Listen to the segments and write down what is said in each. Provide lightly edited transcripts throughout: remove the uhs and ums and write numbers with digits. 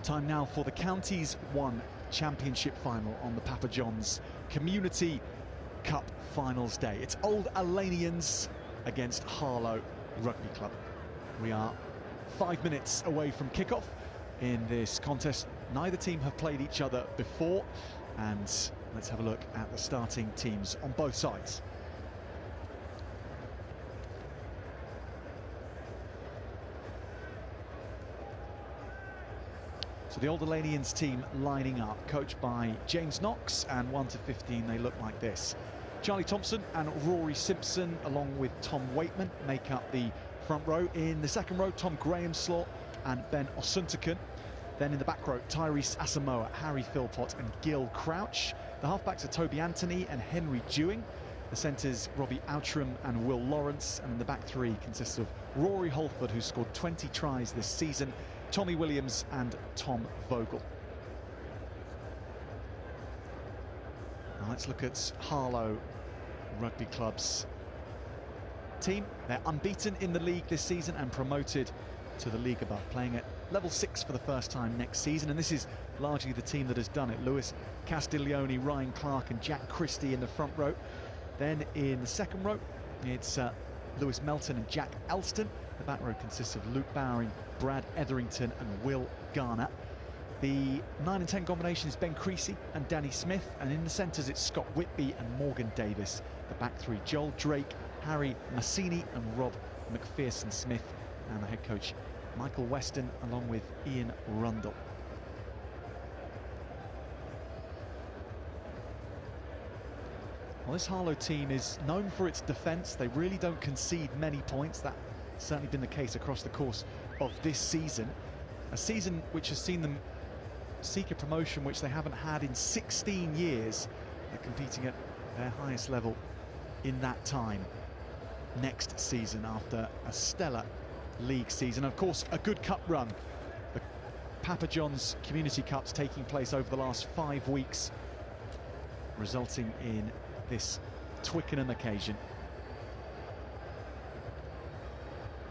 Time now for the Counties 1 Championship final on the Papa John's Community Cup Finals Day. It's Old Alanians against Harlow Rugby Club. We are 5 minutes away from kickoff in this contest. Neither team have played each other before, and let's have a look at the starting teams on both sides. So the Old Alanians team lining up, coached by James Knox, and 1 to 15 they look like this. Charlie Thompson and Rory Simpson, along with Tom Waitman, make up the front row. In the second row, Tom Grahamslaw and Ben Osuntakun. Then in the back row, Tyrese Asamoah, Harry Philpott and Gil Crouch. The halfbacks are Toby Anthony and Henry Dewing. The centres, Robbie Outram and Will Lawrence. And in the back three consists of Rory Holford, who scored 20 tries this season, Tommy Williams and Tom Vogel. Now let's look at Harlow Rugby Club's team. They're unbeaten in the league this season and promoted to the league above, playing at level 6 for the first time next season, and this is largely the team that has done it. Lewis Castiglione, Ryan Clark and Jack Christie in the front row. Then in the second row, it's Lewis Melton and Jack Elston. The back row consists of Luke Bowering, Brad Etherington and Will Garner. The 9 and 10 combination is Ben Creasy and Danny Smith, and in the centres it's Scott Whitby and Morgan Davis. The back three, Joel Drake, Harry Massini and Rob McPherson Smith, and the head coach Michael Weston along with Ian Rundle. Well, this Harlow team is known for its defence. They really don't concede many points. That's certainly been the case across the course of this season. A season which has seen them seek a promotion which they haven't had in 16 years. They're competing at their highest level in that time next season after a stellar league season. Of course, a good cup run. The Papa John's Community Cup's taking place over the last 5 weeks, resulting in this Twickenham occasion.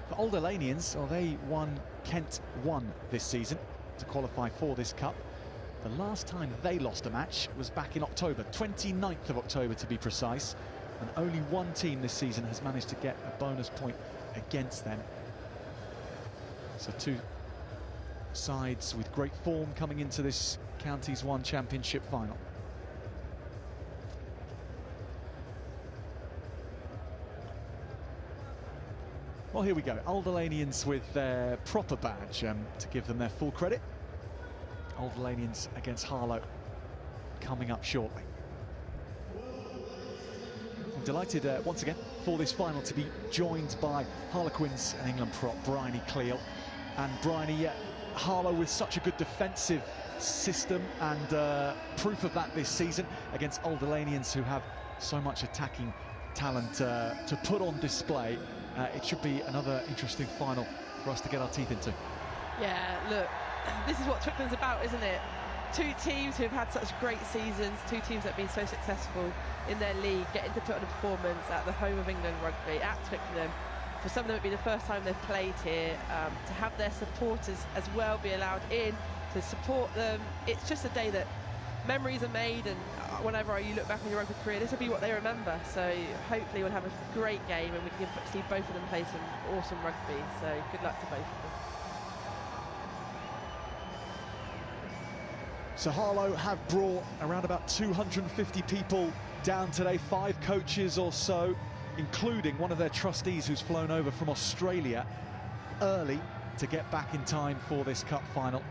For Old Alanians, well, they won Kent 1 this season to qualify for this cup. The last time they lost a match was back in October, 29th of October to be precise, and only one team this season has managed to get a bonus point against them. So two sides with great form coming into this Counties 1 Championship final. Well, here we go. Old Alanians with their proper badge, to give them their full credit. Old Alanians against Harlow coming up shortly. I'm delighted once again for this final to be joined by Harlequins and England prop Bryony Cleal. And Bryony, Harlow with such a good defensive system and proof of that this season against Old Alanians, who have so much attacking talent to put on display. It should be another interesting final for us to get our teeth into. Yeah, look, this is what Twickenham's about, isn't it? Two teams who've had such great seasons, two teams that have been so successful in their league, getting to put on a performance at the home of England rugby, at Twickenham. For some of them, it'd be the first time they've played here. To have their supporters as well be allowed in to support them, it's just a day that memories are made, and whenever you look back on your rugby career, this will be what they remember. So hopefully we'll have a great game and we can see both of them play some awesome rugby. So good luck to both of them. So Harlow have brought around about 250 people down today, 5 coaches or so, including one of their trustees who's flown over from Australia early to get back in time for this cup final.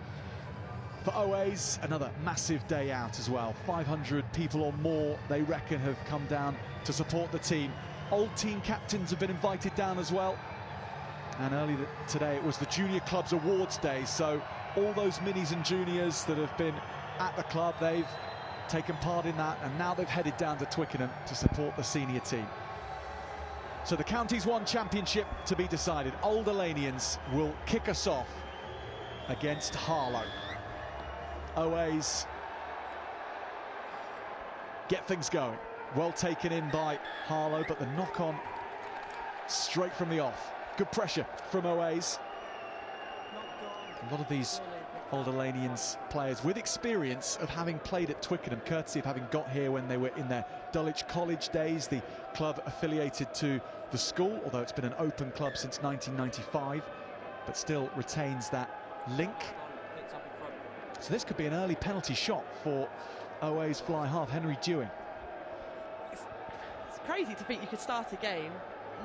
For OAs, another massive day out as well. 500 people or more, they reckon, have come down to support the team. Old team captains have been invited down as well. And early today, it was the Junior Club's Awards Day. So all those minis and juniors that have been at the club, they've taken part in that. And now they've headed down to Twickenham to support the senior team. So the Counties 1 Championship to be decided. Old Alanians will kick us off against Harlow. OAs get things going. Well taken in by Harlow, but the knock-on straight from the off. Good pressure from OAs. A lot of these Old Alanians players with experience of having played at Twickenham, courtesy of having got here when they were in their Dulwich College days, the club affiliated to the school, although it's been an open club since 1995, but still retains that link. So this could be an early penalty shot for OA's fly half, Henry Dewing. It's crazy to think you could start a game,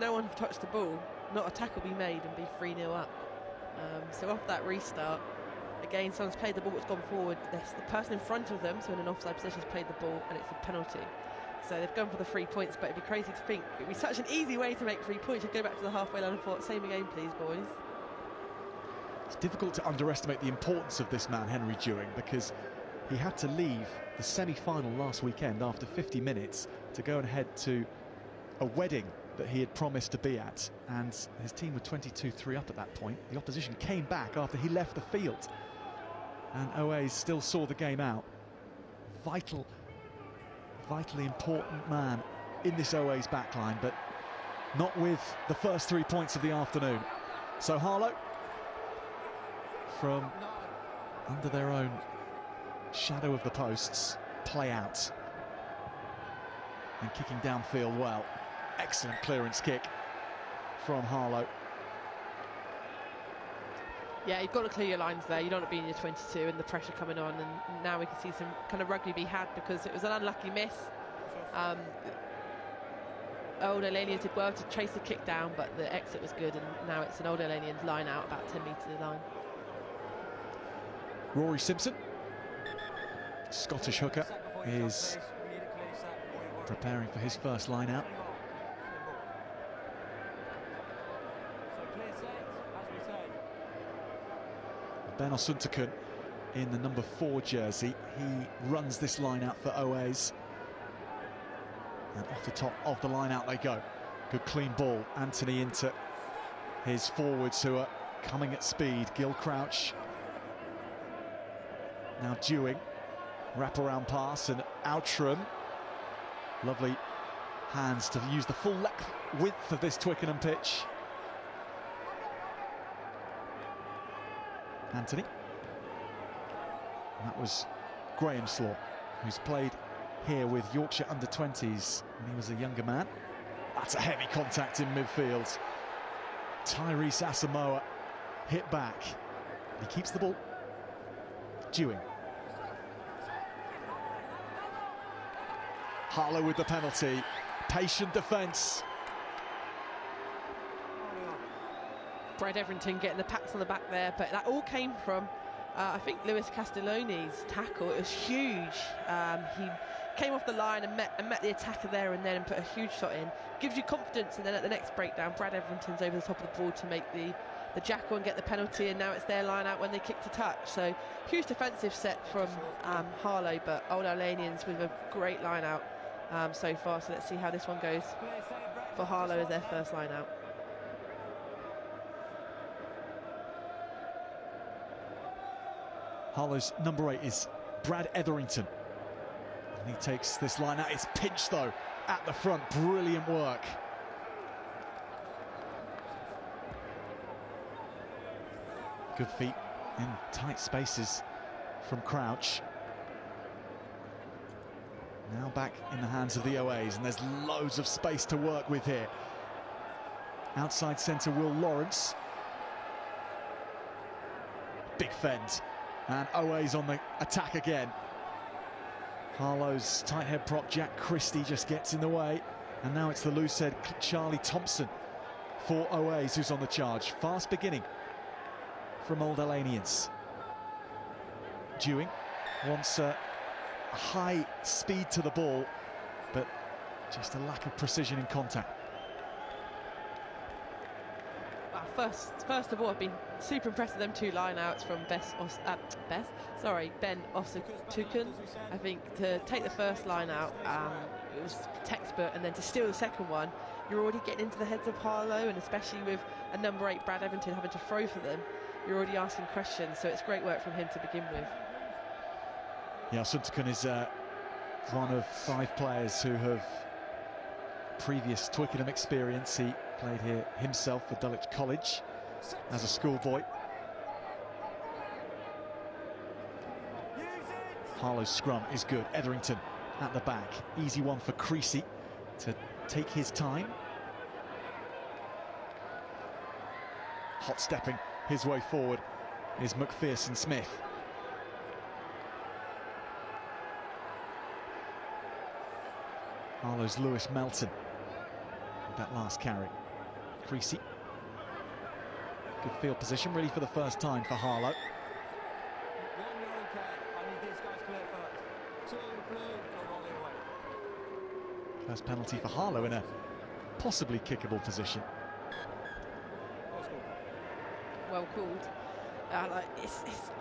no one touched the ball, not a tackle be made and be 3-0 up. So off that restart, again, someone's played the ball, it's gone forward. There's the person in front of them, so in an offside position, has played the ball, and it's a penalty. So they've gone for the 3 points, but it'd be crazy to think it'd be such an easy way to make 3 points. You'd go back to the halfway line and thought, same again, please, boys. It's difficult to underestimate the importance of this man, Henry Dewing, because he had to leave the semi-final last weekend after 50 minutes to go and head to a wedding that he had promised to be at, and his team were 22-3 up at that point. The opposition came back after he left the field, and OA still saw the game out. Vitally important man in this OA's backline, but not with the first 3 points of the afternoon. So Harlow, from under their own shadow of the posts, play out. And kicking downfield well. Excellent clearance kick from Harlow. Yeah, you've got to clear your lines there. You don't want to be in your 22 and the pressure coming on, and now we can see some kind of rugby be had because it was an unlucky miss. Old Alanians did well to trace the kick down, but the exit was good, and now it's an Old Alanians line out about 10 metres of the line. Rory Simpson, Scottish hooker, is preparing for his first line out. Ben Osuntakun in the number 4 jersey. He runs this line out for OAs. And off the top of the line out they go. Good clean ball. Anthony into his forwards who are coming at speed. Gil Crouch. Now Dewing. Wraparound pass and Outram. Lovely hands to use the full width of this Twickenham pitch. Anthony. And that was Graham Slaw, who's played here with Yorkshire under-20s when he was a younger man. That's a heavy contact in midfield. Tyrese Asamoah hit back. He keeps the ball. Dewing. Harlow with the penalty. Patient defence. Brad Everington getting the pats on the back there, but that all came from I think Lewis Castelloni's tackle. It was huge. He came off the line and met the attacker there and then and put a huge shot in. Gives you confidence, and then at the next breakdown, Brad Everington's over the top of the ball to make the jackal and get the penalty, and now it's their line out when they kick to touch. So huge defensive set from Harlow, but Old Alanians with a great line out so far. So let's see how this one goes for Harlow as their first line out. Harlow's number 8 is Brad Etherington. And he takes this line out. It's pinched though at the front. Brilliant work. Good feet in tight spaces from Crouch. Now back in the hands of the OAs, and there's loads of space to work with here. Outside centre, Will Lawrence. Big fend. And OA's on the attack again. Harlow's tight head prop Jack Christie just gets in the way. And now it's the loose head Charlie Thompson for OA's who's on the charge. Fast beginning from Old Alanians. Dewing wants a high speed to the ball, but just a lack of precision in contact. First of all, I've been super impressed with them 2 line-outs from Ben Osuntakun. I think to take the first line out, it was textbook, and then to steal the second one, you're already getting into the heads of Harlow, and especially with a number 8 Brad Everington having to throw for them, you're already asking questions. So it's great work from him to begin with. Yeah, Osuntakun is one of 5 players who have previous Twickenham experience. He played here himself for Dulwich College as a schoolboy. Harlow's scrum is good. Etherington at the back. Easy one for Creasy to take his time. Hot stepping his way forward is McPherson-Smith. Harlow's Lewis Melton with that last carry. Creasy. Good field position, really, for the first time for Harlow. First penalty for Harlow in a possibly kickable position. Well called.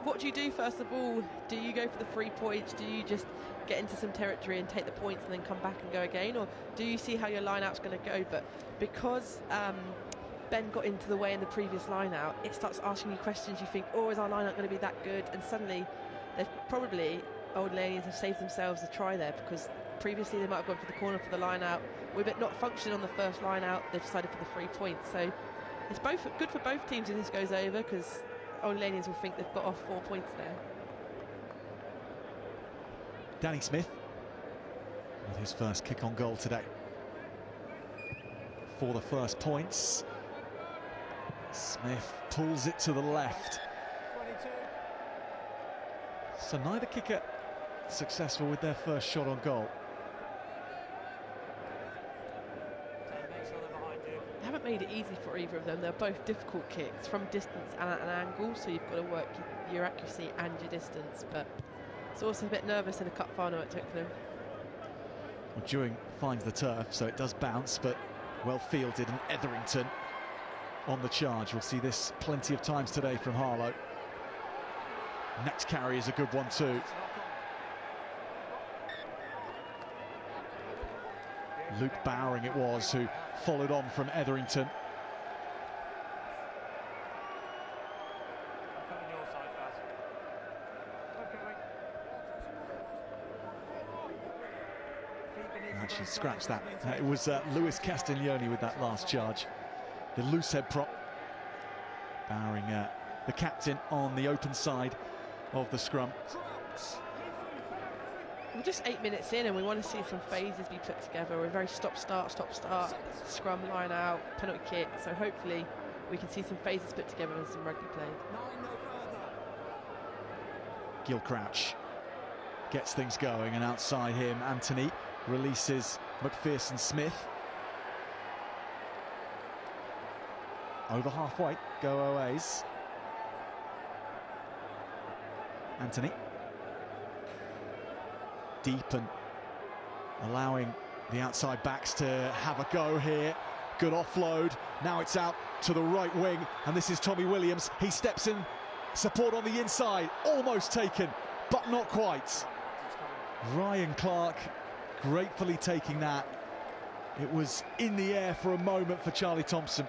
What do you do first of all? Do you go for the 3 points? Do you just get into some territory and take the points and then come back and go again? Or do you see how your line-out's going to go? But because Ben got into the way in the previous line-out, it starts asking you questions. You think, oh, is our line-out going to be that good? And suddenly, they've probably, Old Lanes have saved themselves a try there, because previously they might have gone for the corner for the line-out. With it not functioning on the first line-out, they've decided for the 3 points. So it's both good for both teams if this goes over, because Old Lanians will think they've got off 4 points there. Danny Smith with his first kick on goal today for the first points. Smith pulls it to the left. 22. So neither kicker successful with their first shot on goal. They haven't made it easy for either of them. They're both difficult kicks from distance and at an angle, so you've got to work your accuracy and your distance. But it's also a bit nervous in a cup final at Twickenham. Well, Dewing finds the turf, so it does bounce, but well fielded, and Etherington on the charge. We'll see this plenty of times today from Harlow. Next carry is a good one too. Luke Bowering it was who followed on from Etherington. Actually scratched that. It was Lewis Castiglione with that last charge. The loose head prop. Bowering, the captain, on the open side of the scrum. We're just 8 minutes in and we want to see some phases be put together. We're very stop-start, scrum, line out, penalty kick. So hopefully we can see some phases put together and some rugby played. Gil Crouch gets things going, and outside him Anthony releases McPherson-Smith. Over halfway go OAs. Anthony deep and allowing the outside backs to have a go here. Good offload. Now it's out to the right wing, and this is Tommy Williams. He steps in, support on the inside, almost taken, but not quite. Ryan Clark gratefully taking that. It was in the air for a moment for Charlie Thompson.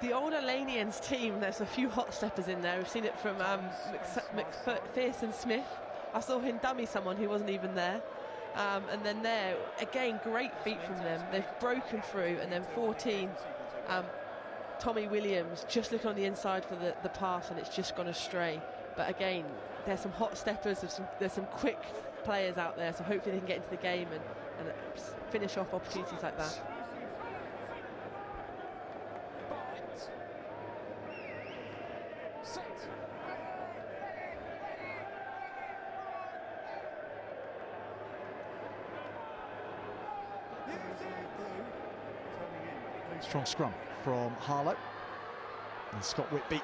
The older Lanians team, there's a few hot steppers in there. We've seen it from McPherson-Smith. I saw him dummy someone who wasn't even there. And then there, again, great feet from them. They've broken through, and then 14, Tommy Williams just looking on the inside for the pass, and it's just gone astray. But again, there's some hot steppers, there's some quick players out there, so hopefully they can get into the game and finish off opportunities like that. Strong scrum from Harlow, and Scott Whitby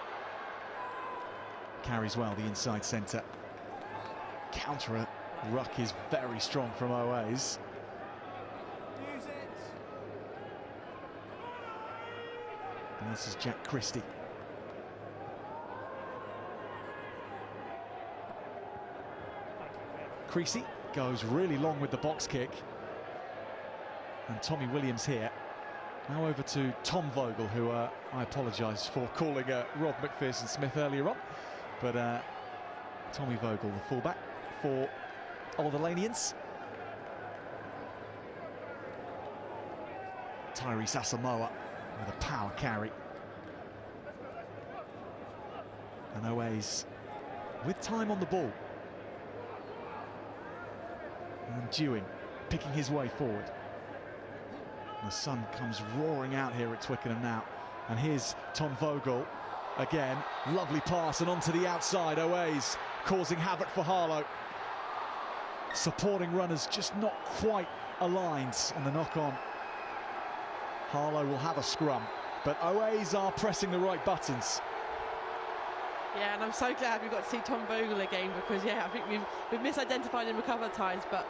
carries well the inside centre. Counter ruck is very strong from OAs. And this is Jack Christie. Creasy goes really long with the box kick, and Tommy Williams here. Now over to Tom Vogel, who I apologise for calling Rob McPherson-Smith earlier on, but Tommy Vogel, the fullback for Old Lanians. Tyrese Asamoah with a power carry. And OAs with time on the ball. And Dewing picking his way forward. The sun comes roaring out here at Twickenham now. And here's Tom Vogel again. Lovely pass and onto the outside. Oways causing havoc for Harlow. Supporting runners just not quite aligned, and the knock-on. Harlow will have a scrum, but Oways are pressing the right buttons. Yeah, and I'm so glad we got to see Tom Vogel again, because yeah, I think we've misidentified him a couple of times, but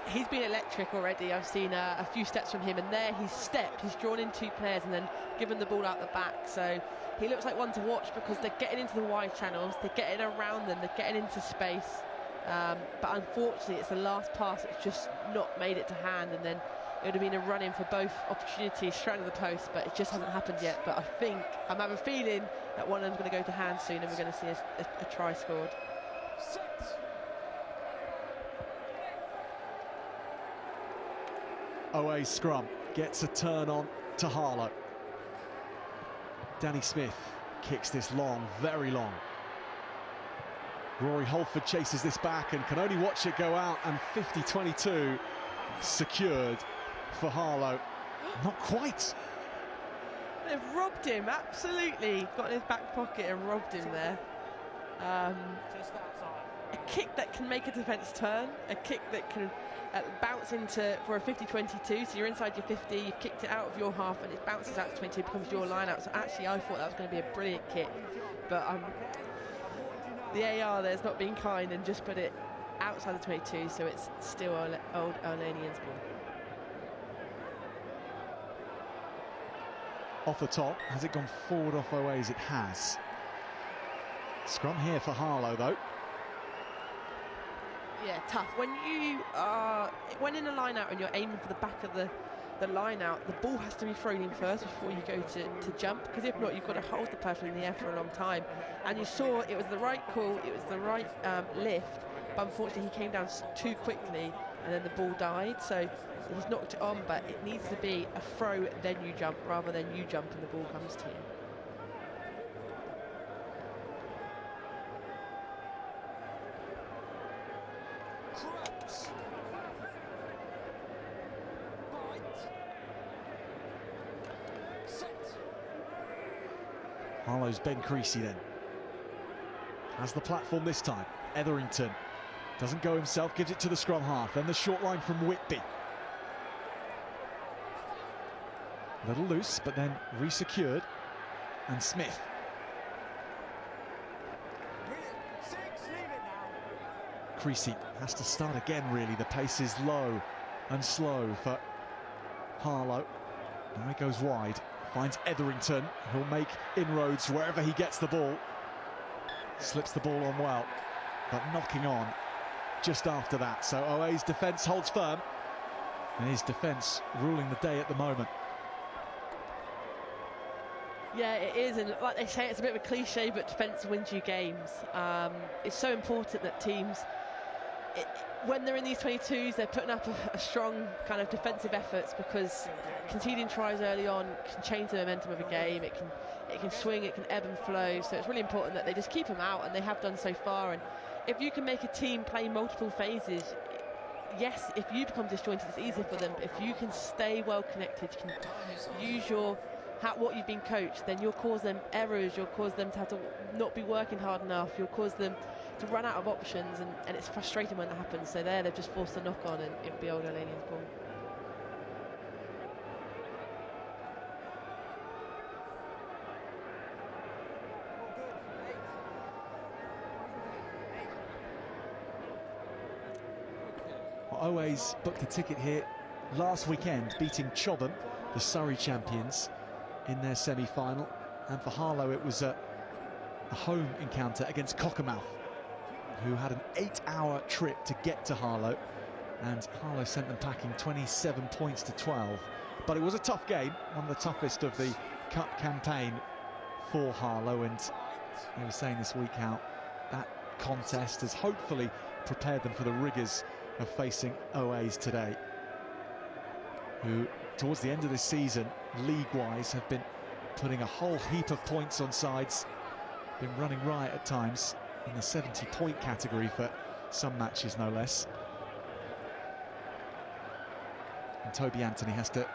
he's been electric already. I've seen a few steps from him, and there he's stepped, he's drawn in two players and then given the ball out the back. So he looks like one to watch, because they're getting into the wide channels, they're getting around them, they're getting into space. But unfortunately, it's the last pass that's just not made it to hand, and then it would have been a run-in for both opportunities straight to the post, but it just hasn't happened yet. But I have a feeling that one of them's going to go to hand soon, and we're going to see a try scored. Oways scrum gets a turn on to Harlow. Danny Smith kicks this long, very long. Rory Holford chases this back and can only watch it go out, and 50-22 secured for Harlow. Not quite. They've robbed him, absolutely. Got in his back pocket and robbed him there. A kick that can make a defence turn, a kick that can bounce into for a 50-22, so you're inside your 50, you've kicked it out of your half and it bounces out to 22, becomes your line out. So actually I thought that was going to be a brilliant kick, but the AR there's not been kind and just put it outside the 22, so it's still old Olanian's ball. Off the top, has it gone forward off Oways? It has. Scrum here for Harlow though. Yeah, tough. When you are in a line out and you're aiming for the back of the line out, the ball has to be thrown in first before you go to jump, because if not, you've got to hold the person in the air for a long time. And you saw it was the right call, it was the right lift, but unfortunately he came down too quickly and then the ball died. So he's knocked it on, but it needs to be a throw, then you jump, rather than you jump and the ball comes to you. Harlow's Ben Creasy then. Has the platform this time. Etherington doesn't go himself, gives it to the scrum half. Then the short line from Whitby. A little loose, but then re-secured. And Smith. Creasy has to start again, really. The pace is low and slow for Harlow. Now he goes wide. Finds Etherington, who'll make inroads wherever he gets the ball. Slips the ball on well, but knocking on just after that. So Owa's defence holds firm, and his defence ruling the day at the moment. Yeah, it is, and like they say, it's a bit of a cliche, but defence wins you games. It's so important that teams, when they're in these 22s, they're putting up a strong kind of defensive efforts, because conceding tries early on can change the momentum of a game. It can swing, it can ebb and flow. So it's really important that they just keep them out, and they have done so far. And if you can make a team play multiple phases, yes, if you become disjointed, it's easier for them. But if you can stay well connected, you can use what you've been coached, then you'll cause them errors, you'll cause them to have to not be working hard enough, you'll cause them to run out of options, and it's frustrating when that happens. So there, they've just forced a knock on, and it'll be old Olanian's ball. Well, Oways booked a ticket here last weekend, beating Chobham, the Surrey champions, in their semi-final. And for Harlow, it was a home encounter against Cockermouth, who had an 8-hour trip to get to Harlow, and Harlow sent them packing 27 points to 12. But it was a tough game, one of the toughest of the cup campaign for Harlow, and they were saying this week how that contest has hopefully prepared them for the rigours of facing OAs today, who towards the end of this season, league-wise, have been putting a whole heap of points on sides, been running riot at times. in the 70-point category for some matches, no less. And Toby Anthony has to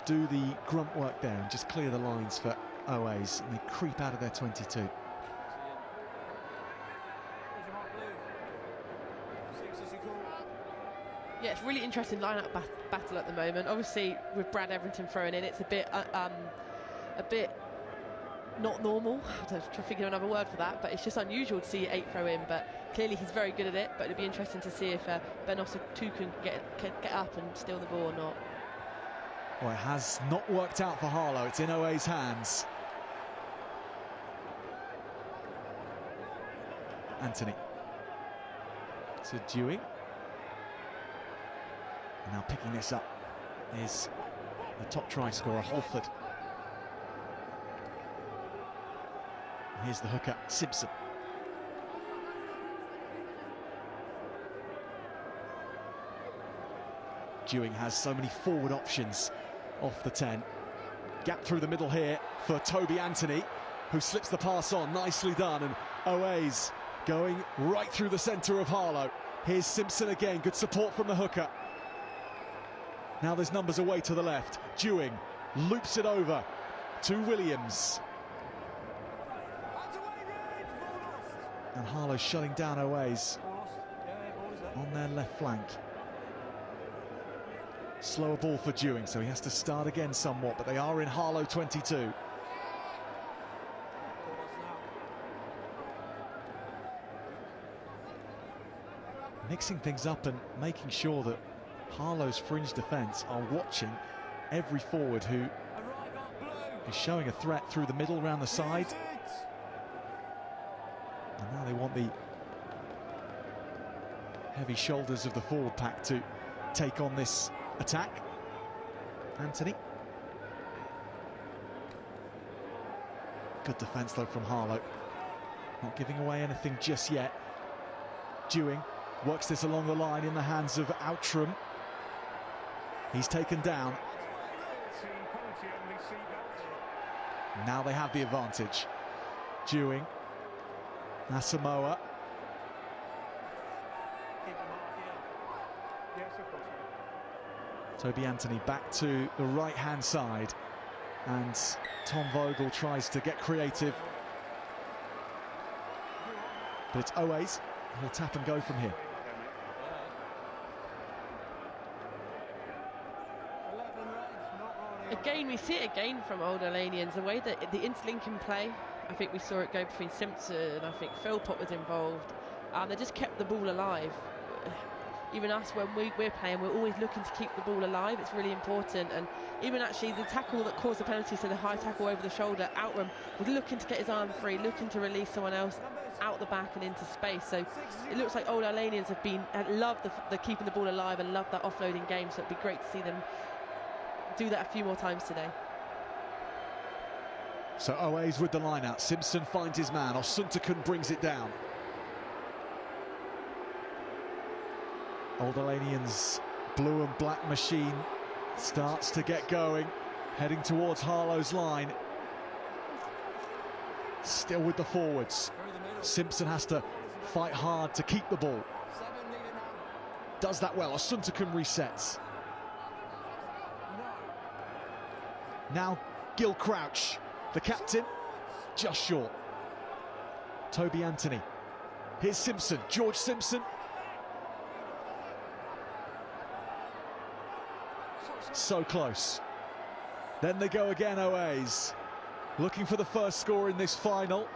do the grunt work there and just clear the lines for OAs, and they creep out of their 22. Yeah, it's really interesting lineup battle at the moment. Obviously, with Brad Everington throwing in, it's a bit not normal. I'm trying to figure another word for that, but it's just unusual to see 8 throw in. But clearly, he's very good at it. But it'll be interesting to see if Ben Osatu can get up and steal the ball or not. Well, it has not worked out for Harlow. It's in OA's hands. Anthony to Dewey. And now picking this up is the top try scorer, Holford. And here's the hooker, Simpson. Dewing has so many forward options off the 10. Gap through the middle here for Toby Anthony, who slips the pass on. Nicely done, and OA's going right through the centre of Harlow. Here's Simpson again, good support from the hooker. Now there's numbers away to the left. Dewing loops it over to Williams. And Harlow shutting down OA's on their left flank. Slower ball for Dewing, so he has to start again somewhat, but they are in Harlow 22. Mixing things up and making sure that Harlow's fringe defence are watching every forward who is showing a threat through the middle, round the side. And now they want the heavy shoulders of the forward pack to take on this attack. Anthony. Good defence though from Harlow. Not giving away anything just yet. Dewing works this along the line in the hands of Outram. He's taken down. Now they have the advantage. Dewing. Asamoah. Toby Anthony back to the right-hand side. And Tom Vogel tries to get creative. But it's OA's. He'll tap and go from here. Again, we see it again from Old Alanians, the way that the interlinking play. I think we saw it go between Simpson, and I think Philpott was involved. They just kept the ball alive. Even us, when we're playing, we're always looking to keep the ball alive. It's really important. And even actually the tackle that caused the penalty, so the high tackle over the shoulder, Outram was looking to get his arm free, looking to release someone else out the back and into space. So it looks like Old Alanians have loved the keeping the ball alive and loved that offloading game. So it'd be great to see them do that a few more times today. So OA's with the line out. Simpson finds his man. Osuntakun brings it down. Old Alanians' blue and black machine starts to get going, heading towards Harlow's line. Still with the forwards. Simpson has to fight hard to keep the ball. Does that well. Osuntakun resets. Now Gil Crouch, the captain, just short. Toby Anthony. Here's Simpson, George Simpson. So close. Then they go again, OA's. Looking for the first score in this final.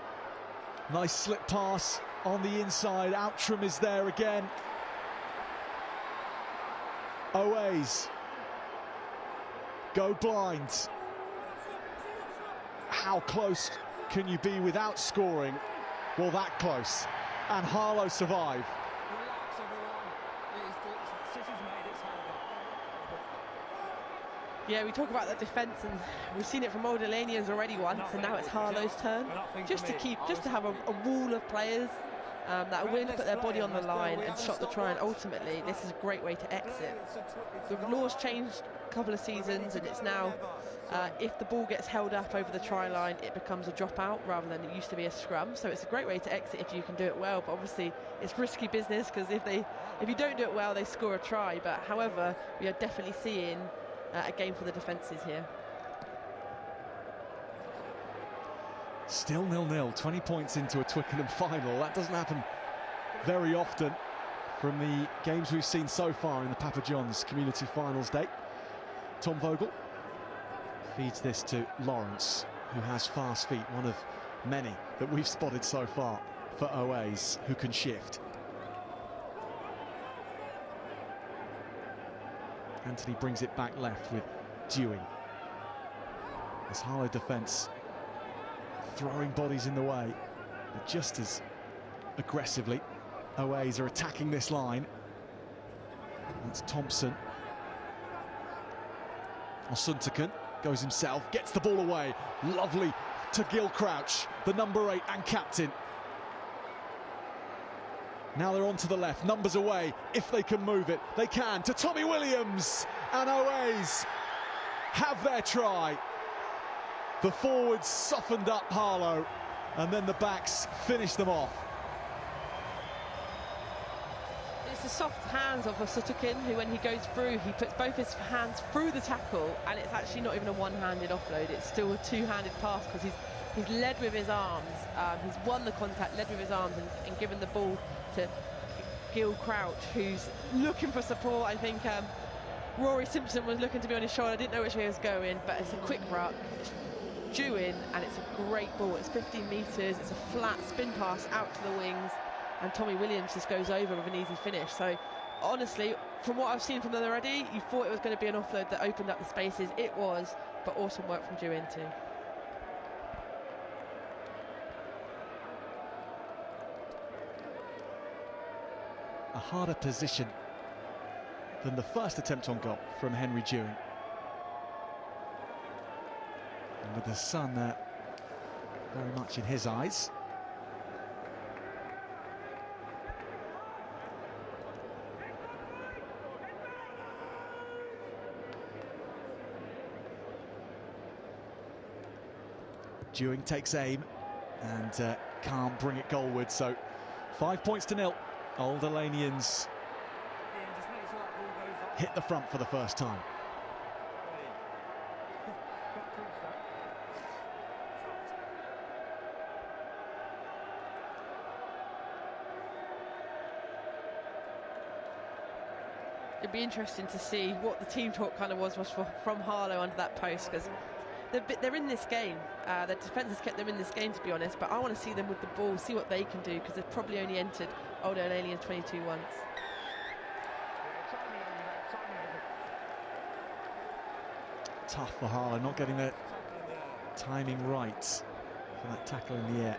Nice slip pass on the inside. Outram is there again. OA's go blind. How close can you be without scoring? Well, that close. And Harlow survive. Yeah, we talk about the defence, and we've seen it from Old Alanians already once, and now it's Harlow's turn. Just to have a wall of players that are willing to put their body on the line and shot the try, and ultimately this is a great way to exit. The law's changed a couple of seasons, and it's now If the ball gets held up over the try line, it becomes a dropout rather than it used to be a scrum. So it's a great way to exit if you can do it well. But obviously, it's risky business because if you don't do it well, they score a try. But however, we are definitely seeing a game for the defences here. Still 0-0, 20 points into a Twickenham final. That doesn't happen very often from the games we've seen so far in the Papa John's Community Finals day. Tom Vogel feeds this to Lawrence, who has fast feet, one of many that we've spotted so far for OAs who can shift. Anthony brings it back left with Dewing. This Harlow defence throwing bodies in the way, but just as aggressively OAs are attacking this line. That's Thompson. Osuntakun goes himself, gets the ball away. Lovely to Gil Crouch, the number 8 and captain. Now they're on to the left, numbers away. If they can move it, they can. To Tommy Williams, and OAs have their try. The forwards softened up Harlow, and then the backs finished them off. It's the soft hands of Osuntakun, who when he goes through, he puts both his hands through the tackle, and it's actually not even a one-handed offload, it's still a two-handed pass because he's led with his arms. He's won the contact, led with his arms, and given the ball to Gil Crouch, who's looking for support. I think Rory Simpson was looking to be on his shoulder. I didn't know which way he was going, but it's a quick ruck. It's due in, and it's a great ball. It's 15 metres, it's a flat spin pass out to the wings, and Tommy Williams just goes over with an easy finish. So honestly, from what I've seen from them already, you thought it was going to be an offload that opened up the spaces. It was, but awesome work from Dewin too. A harder position than the first attempt on goal from Henry Dewing. And with the sun very much in his eyes. Dewing takes aim and can't bring it goalward, so 5 points to 0. Old Alanians hit the front for the first time. It'd be interesting to see what the team talk kind of was from Harlow under that post, because they're in this game. Their defence has kept them in this game, to be honest, but I want to see them with the ball, see what they can do, because they've probably only entered Old Aliens 22 once. Tough for Harlow, not getting the timing right for that tackle in the air.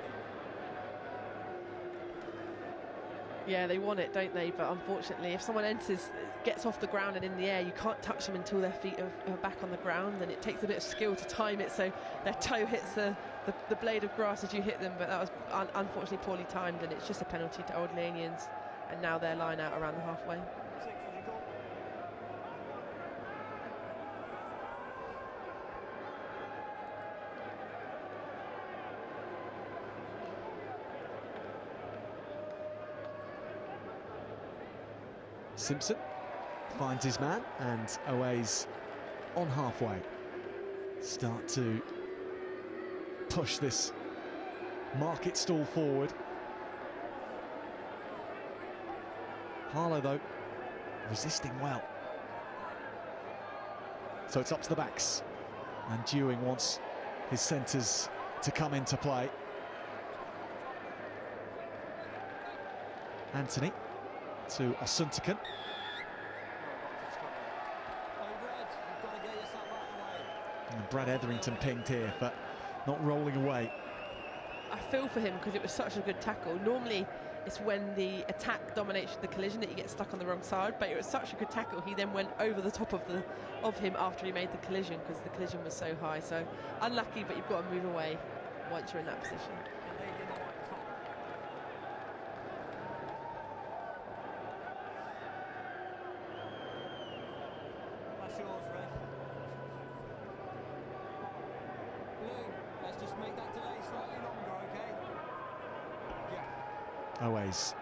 Yeah, they want it, don't they? But unfortunately, if someone gets off the ground and in the air, you can't touch them until their feet are back on the ground, and it takes a bit of skill to time it so their toe hits the blade of grass as you hit them. But that was unfortunately poorly timed, and it's just a penalty to Old Lanians, and now they're line out around the halfway. Simpson finds his man, and OA's on halfway start to push this market stall forward. Harlow, though, resisting well. So it's up to the backs, and Dewing wants his centres to come into play. Anthony to Osuntakun. And Brad Etherington pinged here, but not rolling away. I feel for him because it was such a good tackle. Normally it's when the attack dominates the collision that you get stuck on the wrong side, but it was such a good tackle. He then went over the top of him after he made the collision, because the collision was so high. So unlucky, but you've got to move away once you're in that position. Always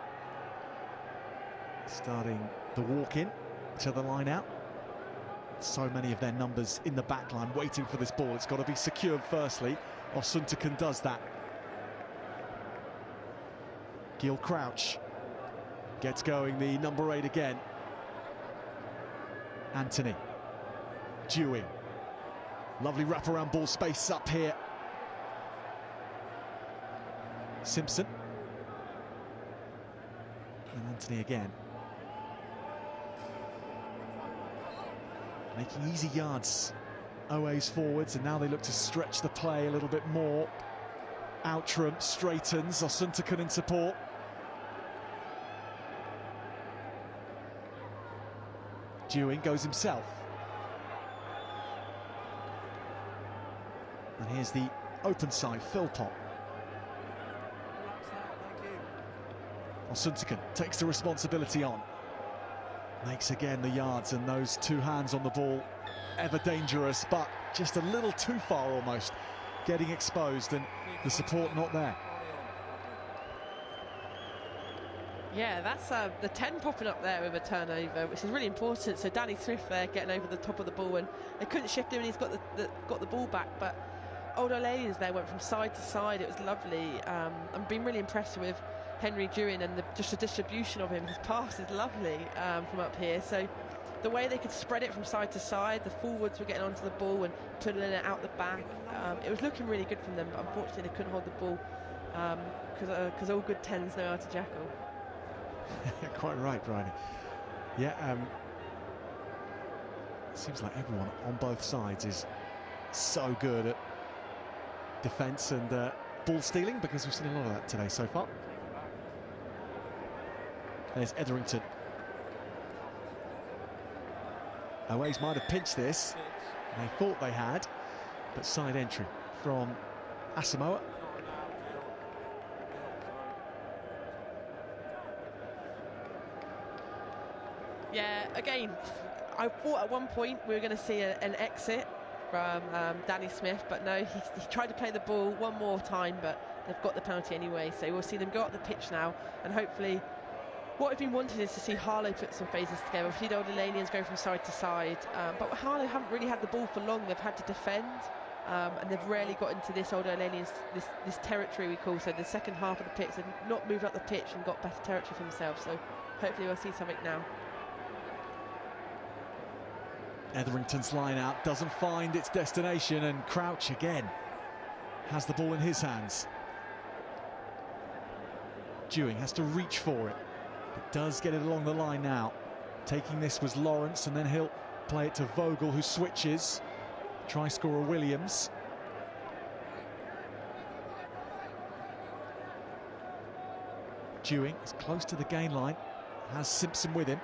starting the walk in to the line out. So many of their numbers in the back line waiting for this ball. It's got to be secured firstly. Osuntakun does that. Gil Crouch gets going, the number 8 again. Anthony. Dewey. Lovely wraparound ball space up here. Simpson. And Anthony again. Making easy yards. OA's forwards, and now they look to stretch the play a little bit more. Outram straightens, Osuntakun in support. Dewing goes himself. And here's the open side, Philpott. Osuntakun takes the responsibility on. Makes again the yards, and those two hands on the ball, ever dangerous, but just a little too far almost, getting exposed, and the support not there. Yeah, that's the 10 popping up there with a turnover, which is really important. So Danny Smith there getting over the top of the ball, and they couldn't shift him, and he's got the ball back. But Old O'Lanians there went from side to side. It was lovely. I've been really impressed with Henry Dewin and just the distribution of him. His pass is lovely from up here. So the way they could spread it from side to side, the forwards were getting onto the ball and pulling it out the back. It was looking really good from them, but unfortunately they couldn't hold the ball because all good 10s know how to jackal. Quite right, Bryony. Yeah, seems like everyone on both sides is so good at defence and ball stealing, because we've seen a lot of that today so far. There's Etherington. Oways might have pinched this. They thought they had, but side entry from Asamoah. Yeah, again, I thought at one point we were going to see an exit from Danny Smith, but no, he tried to play the ball one more time, but they've got the penalty anyway. So we'll see them go up the pitch now, and hopefully what we've been wanting is to see Harlow put some phases together. We've seen the Old O'Lanians go from side to side, but Harlow haven't really had the ball for long. They've had to defend, and they've rarely got into this Old O'Lanians, this territory we call, so the second half of the pitch. They've not moved up the pitch and got better territory for themselves, so hopefully we'll see something now. Etherington's line out doesn't find its destination, and Crouch again has the ball in his hands. Dewing has to reach for it, but does get it along the line now. Taking this was Lawrence, and then he'll play it to Vogel, who switches. Try scorer Williams. Dewing is close to the gain line, has Simpson with him.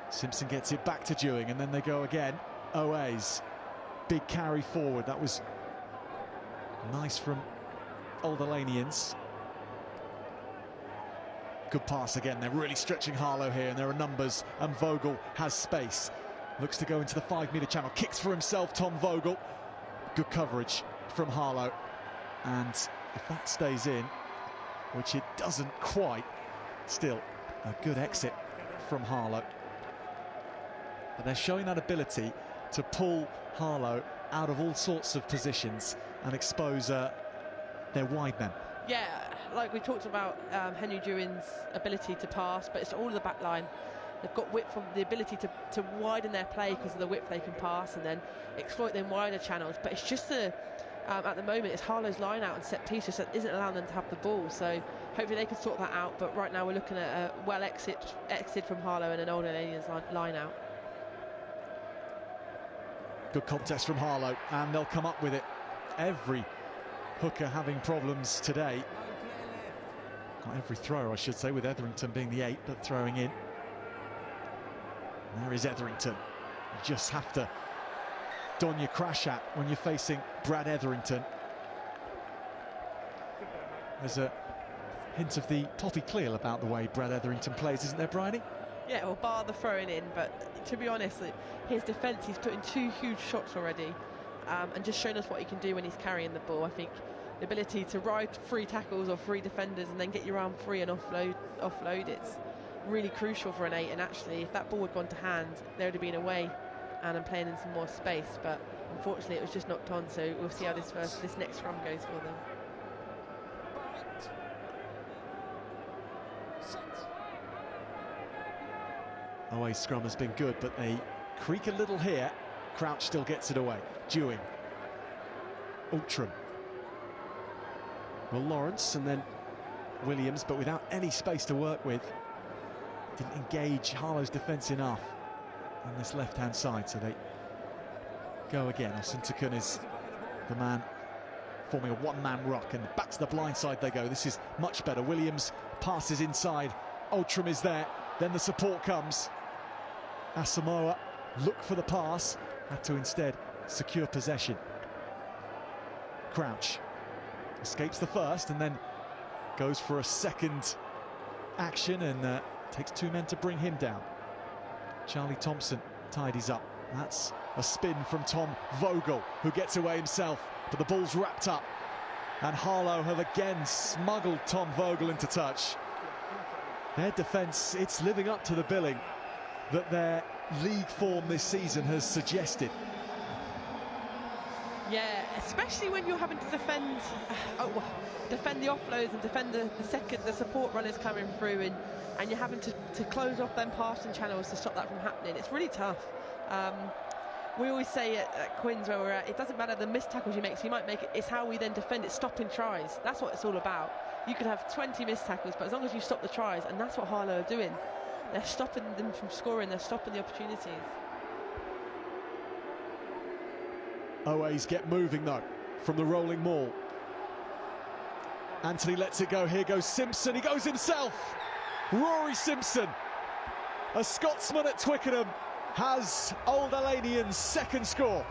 Simpson gets it back to Dewing, and then they go again. OA's big carry forward. That was nice from Old O'Lanians. Good pass again. They're really stretching Harlow here, and there are numbers, and Vogel has space. Looks to go into the 5-metre channel. Kicks for himself, Tom Vogel. Good coverage from Harlow. And if that stays in, which it doesn't quite, still a good exit from Harlow. But they're showing that ability to pull Harlow out of all sorts of positions and expose their wide men. Yeah, like we talked about Henry Dewin's ability to pass, but it's all of the back line. They've got width from the ability to widen their play because of the width they can pass and then exploit them wider channels. But it's just at the moment, it's Harlow's line out and set pieces that isn't allowing them to have the ball. So hopefully they can sort that out. But right now we're looking at a well exit from Harlow and an Old O'Lanians line out. Good contest from Harlow, and they'll come up with it. Every hooker having problems today. Not every thrower, I should say, with Etherington being the 8, but throwing in. There is Etherington. You just have to don your crash hat when you're facing Brad Etherington. There's a hint of the Poppy Cleal about the way Brad Etherington plays, isn't there, Bryony? Yeah, well, bar the throwing in, but to be honest, his defence, he's put in 2 huge shots already, and just shown us what he can do when he's carrying the ball. I think the ability to ride 3 tackles or 3 defenders and then get your arm free and offload. It's really crucial for an 8, and actually if that ball had gone to hand, they would have been away and I'm playing in some more space, but unfortunately it was just knocked on, so we'll see how this next scrum goes for them. Away scrum has been good, but they creak a little here. Crouch still gets it away. Dewing. Ultram. Well, Lawrence and then Williams, but without any space to work with. Didn't engage Harlow's defence enough on this left-hand side, so they go again. Osuntukun is the man forming a one-man ruck, and back to the blind side they go. This is much better. Williams passes inside. Ultram is there. Then the support comes. Asamoah looked for the pass, had to instead secure possession. Crouch escapes the first and then goes for a second action, and takes 2 men to bring him down. Charlie Thompson tidies up. That's a spin from Tom Vogel, who gets away himself, but the ball's wrapped up, and Harlow have again smuggled Tom Vogel into touch. Their defence, it's living up to the billing that their league form this season has suggested. Yeah, especially when you're having to defend the offloads and defend the support runners coming through, and you're having to close off them passing channels to stop that from happening. It's really tough. We always say at Quins, where we're at, it doesn't matter the missed tackles you make, so you might make it, it's how we then defend it, stopping tries. That's what it's all about. You could have 20 missed tackles, but as long as you stop the tries, and that's what Harlow are doing. They're stopping them from scoring, they're stopping the opportunities. OAs get moving though from the rolling maul. Anthony lets it go. Here goes Simpson. He goes himself. Rory Simpson, a Scotsman at Twickenham, has Old Alanian's second score.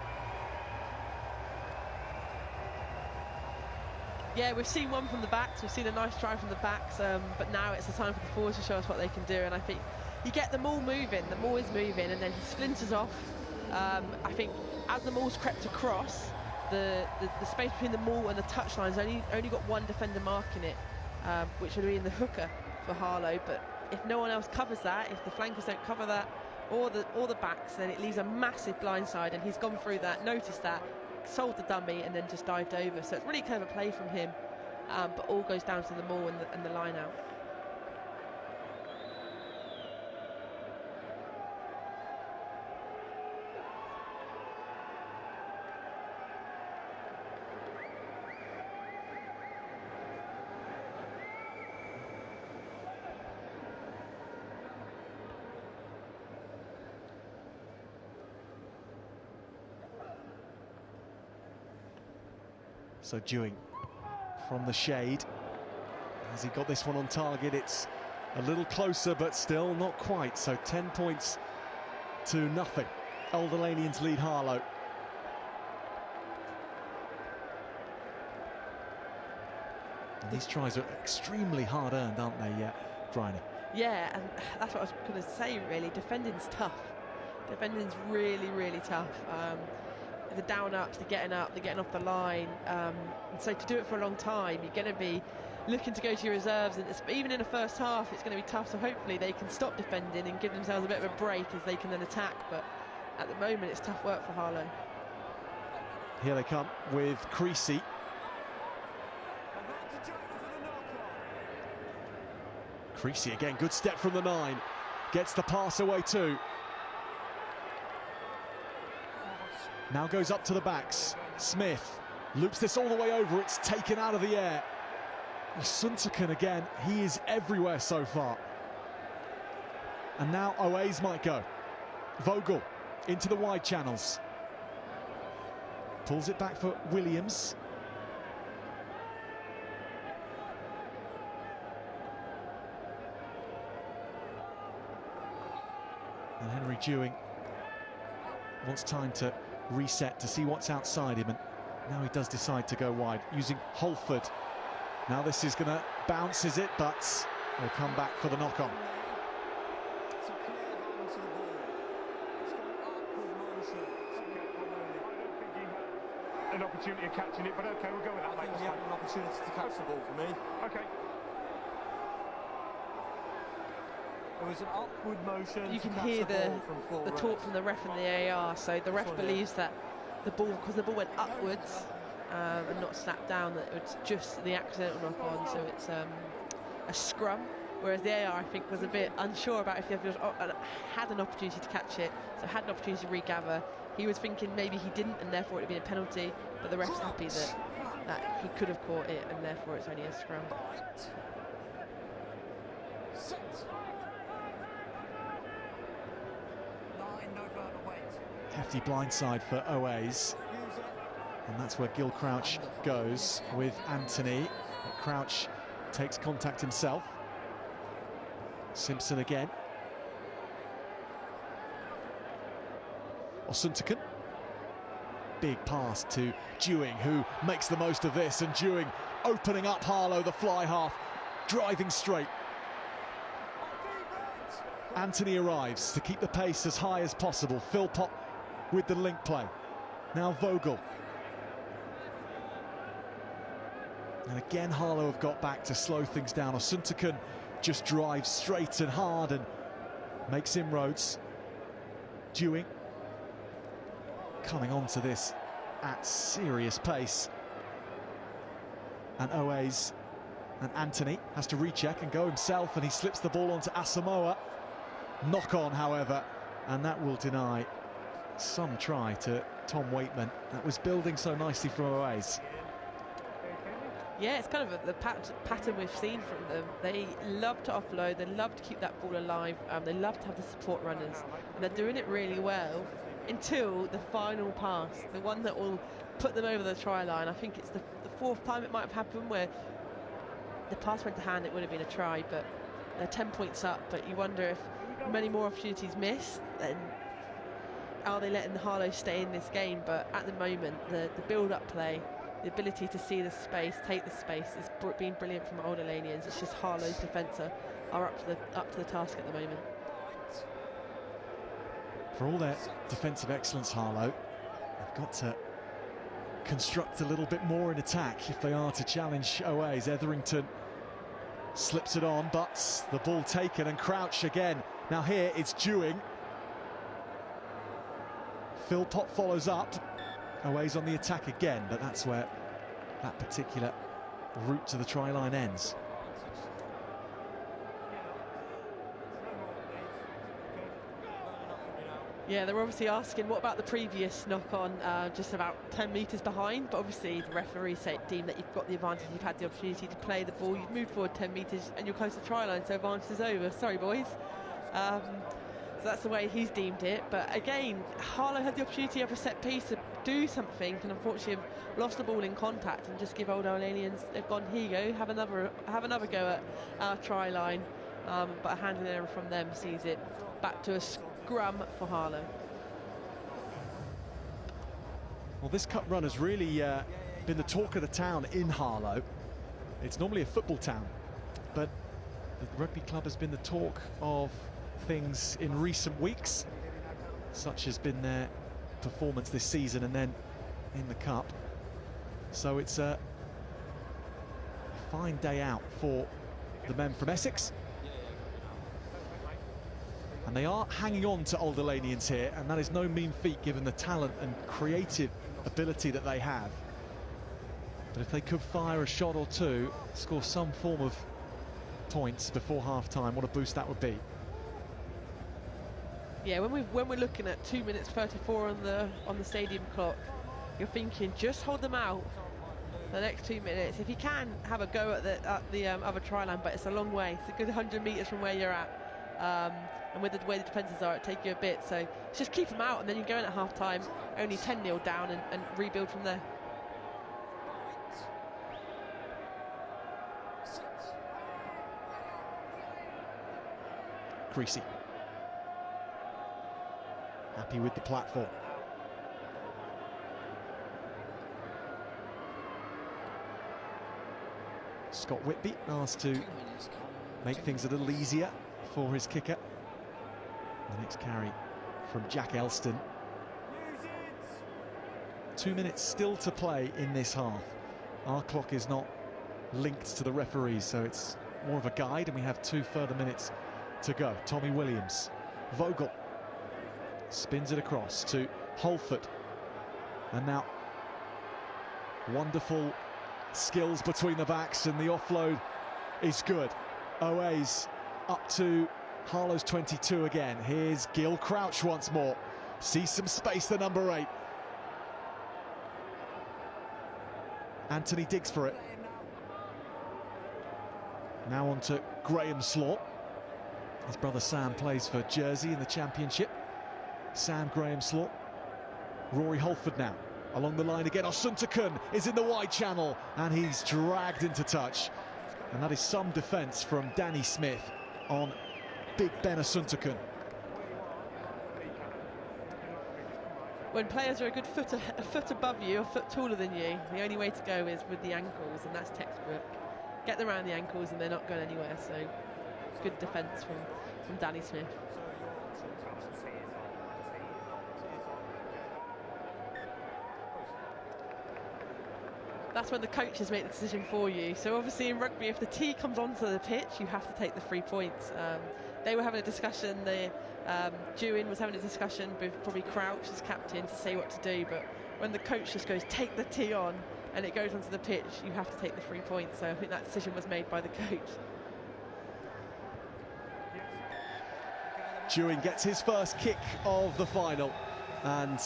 Yeah, we've seen one from the backs, we've seen a nice try from the backs, but now it's the time for the forwards to show us what they can do, and I think you get the maul moving, the maul is moving, and then he splinters off. I think as the maul's crept across, the space between the maul and the touchline's only got one defender marking it, which would be in the hooker for Harlow, but if no one else covers that, if the flankers don't cover that, or the backs, then it leaves a massive blindside, and he's gone through that, noticed that, sold the dummy, and then just dived over. So it's really clever play from him, but all goes down to the maul and the line out. So Dewing from the shade. Has he got this one on target? It's a little closer, but still not quite. So 10 points to nothing. Old Alanians lead Harlow. And these tries are extremely hard earned, aren't they, Bryony? Yeah, and that's what I was going to say, really. Defending's tough. Defending's really, really tough. The down-ups, the getting up, the getting off the line. And so to do it for a long time, you're going to be looking to go to your reserves, and even in the first half, it's going to be tough. So hopefully they can stop defending and give themselves a bit of a break as they can then attack. But at the moment, it's tough work for Harlow. Here they come with Creasy. Creasy again, good step from the 9. Gets the pass away too. Now goes up to the backs. Smith loops this all the way over. It's taken out of the air. Osuntukun again. He is everywhere so far. And now OAs might go. Vogel into the wide channels. Pulls it back for Williams. And Henry Dewing wants time to reset to see what's outside him, and now he does decide to go wide using Holford. Now this is going to bounce, is it? But will come back for the knock-on. An opportunity of catching it, but okay, we'll go with that. I think he had an opportunity to catch the ball for me. Okay. It was an upward motion. You to can catch hear the ball from full the range. talk from the ref and the AR. So the ref believes that the ball, because the ball went upwards and not slapped down, that it's just the accidental knock on. So it's a scrum. Whereas the AR, I think, was a bit unsure about if he had an opportunity to catch it, so had an opportunity to regather. He was thinking maybe he didn't, and therefore it would have been a penalty. But the ref's happy that he could have caught it, and therefore it's only a scrum. Hefty blindside for Oaze, and that's where Gil Crouch goes with Anthony. Crouch takes contact himself. Simpson again. Osuntakun. Big pass to Dewing, who makes the most of this, and Dewing opening up Harlow, the fly half, driving straight. Anthony arrives to keep the pace as high as possible. Philpott with the link play. Now Vogel. And again Harlow have got back to slow things down. Osuntakun just drives straight and hard and makes inroads. Dewing coming on to this at serious pace. And Oaze and Anthony has to recheck and go himself, and he slips the ball onto Asamoah. Knock on, however, and that will deny some try to Tom Waitman. That was building so nicely from Oaze. Yeah, it's kind of the pattern we've seen from them. They love to offload, they love to keep that ball alive, they love to have the support runners, and they're doing it really well until the final pass, the one that will put them over the try line. I think it's the fourth time it might have happened where the pass went to hand, it would have been a try, but they're 10 points up. But you wonder if many more opportunities missed, then are they letting the Harlow stay in this game? But at the moment, the build-up play, the ability to see the space, take the space, has been brilliant from Old Alanians. It's just Harlow's defence are up to the task at the moment. For all their defensive excellence, Harlow, they've got to construct a little bit more in attack if they are to challenge Oaze. Etherington slips it on, but the ball taken, and Crouch again. Now here it's Dewing. Philpott follows up. Oaze on the attack again, but that's where that particular route to the try line ends. Yeah, they're obviously asking, what about the previous knock-on, just about 10 metres behind? But obviously the referee deemed that you've got the advantage, you've had the opportunity to play the ball, you've moved forward 10 metres and you're close to the try line, so advantage is over. Sorry, boys. So that's the way he's deemed it. But again, Harlow had the opportunity of a set piece to do something, and unfortunately have lost the ball in contact and just give Old Alanians, they've gone, here you go, have another go at our try line. But a handling error from them sees it back to a scrum for Harlow. Well, this cup run has really been the talk of the town in Harlow. It's normally a football town, but the rugby club has been the talk of things in recent weeks. Such has been their performance this season and then in the cup. So it's a fine day out for the men from Essex. And they are hanging on to Old Alanians here, and that is no mean feat given the talent and creative ability that they have. But if they could fire a shot or two, score some form of points before half-time, what a boost that would be. Yeah, when we're looking at 2 minutes 34 on the stadium clock, you're thinking just hold them out for the next 2 minutes. If you can have a go at the other try line, but it's a long way. It's a good 100 metres from where you're at. And with the way the defences are, it take you a bit. So just keep them out, and then you go in at half-time, only 10-0 down, and rebuild from there. Creasy. Happy with the platform. Scott Whitby asked to make things a little easier for his kicker. The next carry from Jack Elston. 2 minutes still to play in this half. Our clock is not linked to the referees, so it's more of a guide, and we have 2 further minutes to go. Tommy Williams, Vogel spins it across to Holford, and now wonderful skills between the backs, and the offload is good. Oaze up to Harlow's 22 again. Here's Gil Crouch once more. Sees some space, the number 8. Anthony digs for it. Now on to Graham Slaw. His brother Sam plays for Jersey in the Championship. Sam Graham Slaw. Rory Holford now along the line again. Osuntakun is in the wide channel, and he's dragged into touch. And that is some defence from Danny Smith on Big Ben Osuntakun. When players are a good foot above you, a foot taller than you, the only way to go is with the ankles, and that's textbook. Get them around the ankles and they're not going anywhere, so good defence from Danny Smith. That's when the coaches make the decision for you. So obviously in rugby, if the tee comes onto the pitch, you have to take the 3 points. They were having a discussion, Dewin was having a discussion with probably Crouch as captain to say what to do, but when the coach just goes, take the tee on, and it goes onto the pitch, you have to take the 3 points. So I think that decision was made by the coach. Dewin gets his first kick of the final and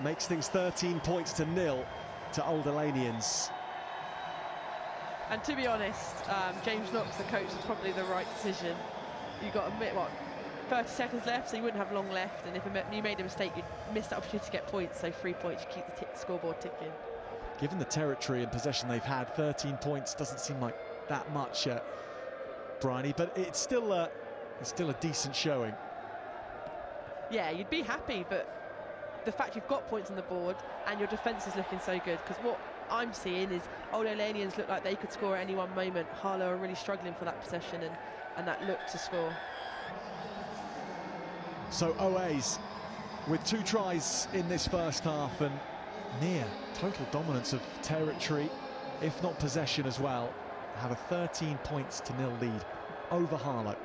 makes things 13 points to 0 to Old Elanians. And to be honest, James Knox, the coach, is probably the right decision. You've got 30 seconds left, so you wouldn't have long left, and if you made a mistake, you'd miss the opportunity to get points, so 3 points, you keep the scoreboard ticking. Given the territory and possession they've had, 13 points doesn't seem like that much, Bryony, but it's still a decent showing. Yeah, you'd be happy, but the fact you've got points on the board and your defence is looking so good, because what I'm seeing is Old Elanians look like they could score at any one moment. Harlow are really struggling for that possession and that look to score. So Oaze with 2 tries in this first half and near total dominance of territory, if not possession as well, have a 13 points to 0 lead over Harlow.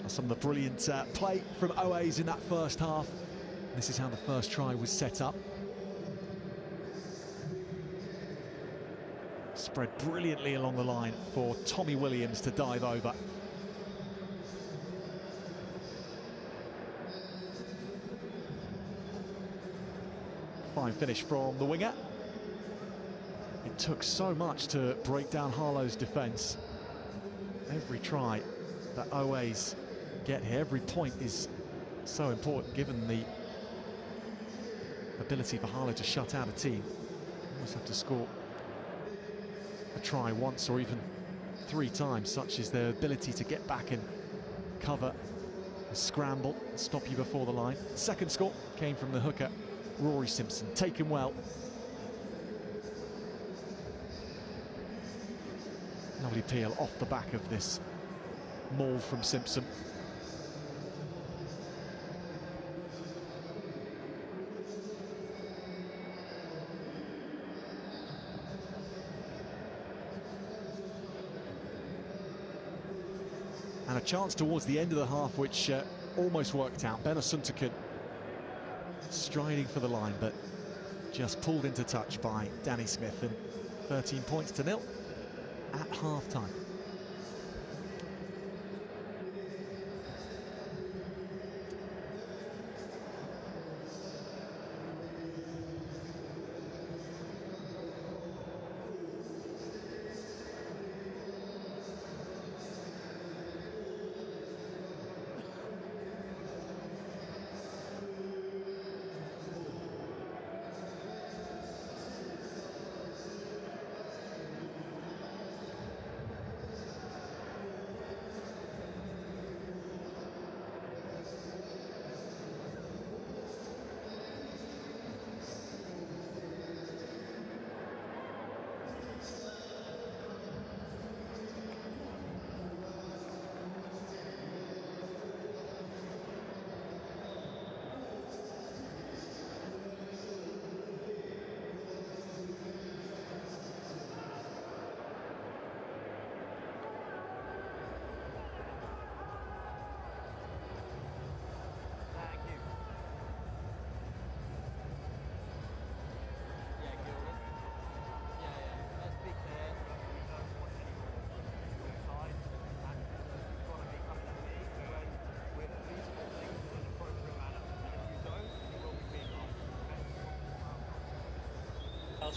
Some of the brilliant play from Oaze in that first half. This is how the first try was set up. Spread brilliantly along the line for Tommy Williams to dive over. Fine finish from the winger. It took so much to break down Harlow's defence. Every try that Oaze get here, every point is so important given the ability for Harlow to shut out a team. You almost have to score a try once or even 3 times, such is their ability to get back and cover scramble, stop you before the line. Second score came from the hooker, Rory Simpson, taken well. Lovely peel off the back of this maul from Simpson. And a chance towards the end of the half, which almost worked out. Ben Asuntakun striding for the line, but just pulled into touch by Danny Smith, and 13 points to 0 at half-time.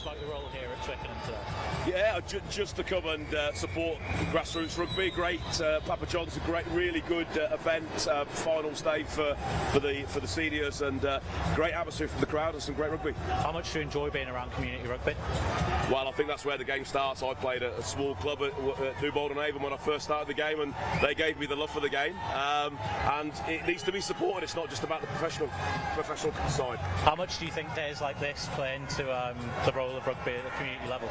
Like the role here at Twickenham today? Yeah, just to come and support grassroots rugby. Great, Papa John's a great, really good event. Finals day for the seniors, and great atmosphere from the crowd and some great rugby. How much do you enjoy being around community rugby? Well, I think that's where the game starts. I played at a small club at New Bolton Avon when I first started the game, and they gave me the love for the game. And it needs to be supported. It's not just about the professional side. How much do you think days like this play into the role of rugby at the community level?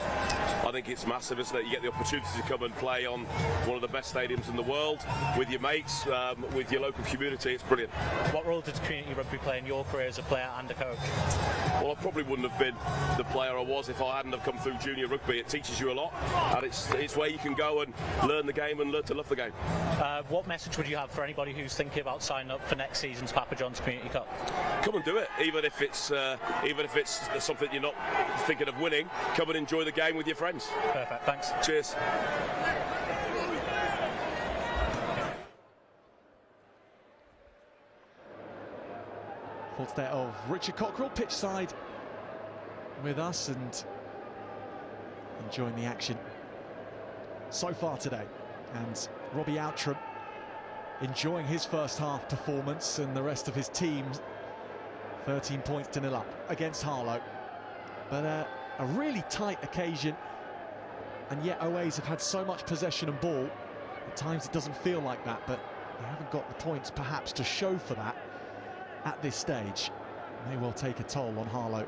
I think it's massive, isn't it? You get the opportunity to come and play on one of the best stadiums in the world with your mates, with your local community. It's brilliant. What role did community rugby play in your career as a player and a coach? Well, I probably wouldn't have been the player I was if I hadn't have come through junior rugby. It teaches you a lot, and it's where you can go and learn the game and learn to love the game. What message would you have for anybody who's thinking about signing up for next season's Papa John's Community Cup? Come and do it, even if it's something you're not thinking of winning. Come and enjoy the game with your friends. Perfect, thanks. Cheers. Thoughts there of Richard Cockrell, pitch side with us and enjoying the action so far today. And Robbie Outram enjoying his first half performance, and the rest of his team 13 points to 0 up against Harlow. But a really tight occasion, and yet OAs have had so much possession and ball. At times it doesn't feel like that, but they haven't got the points perhaps to show for that at this stage. May well take a toll on Harlow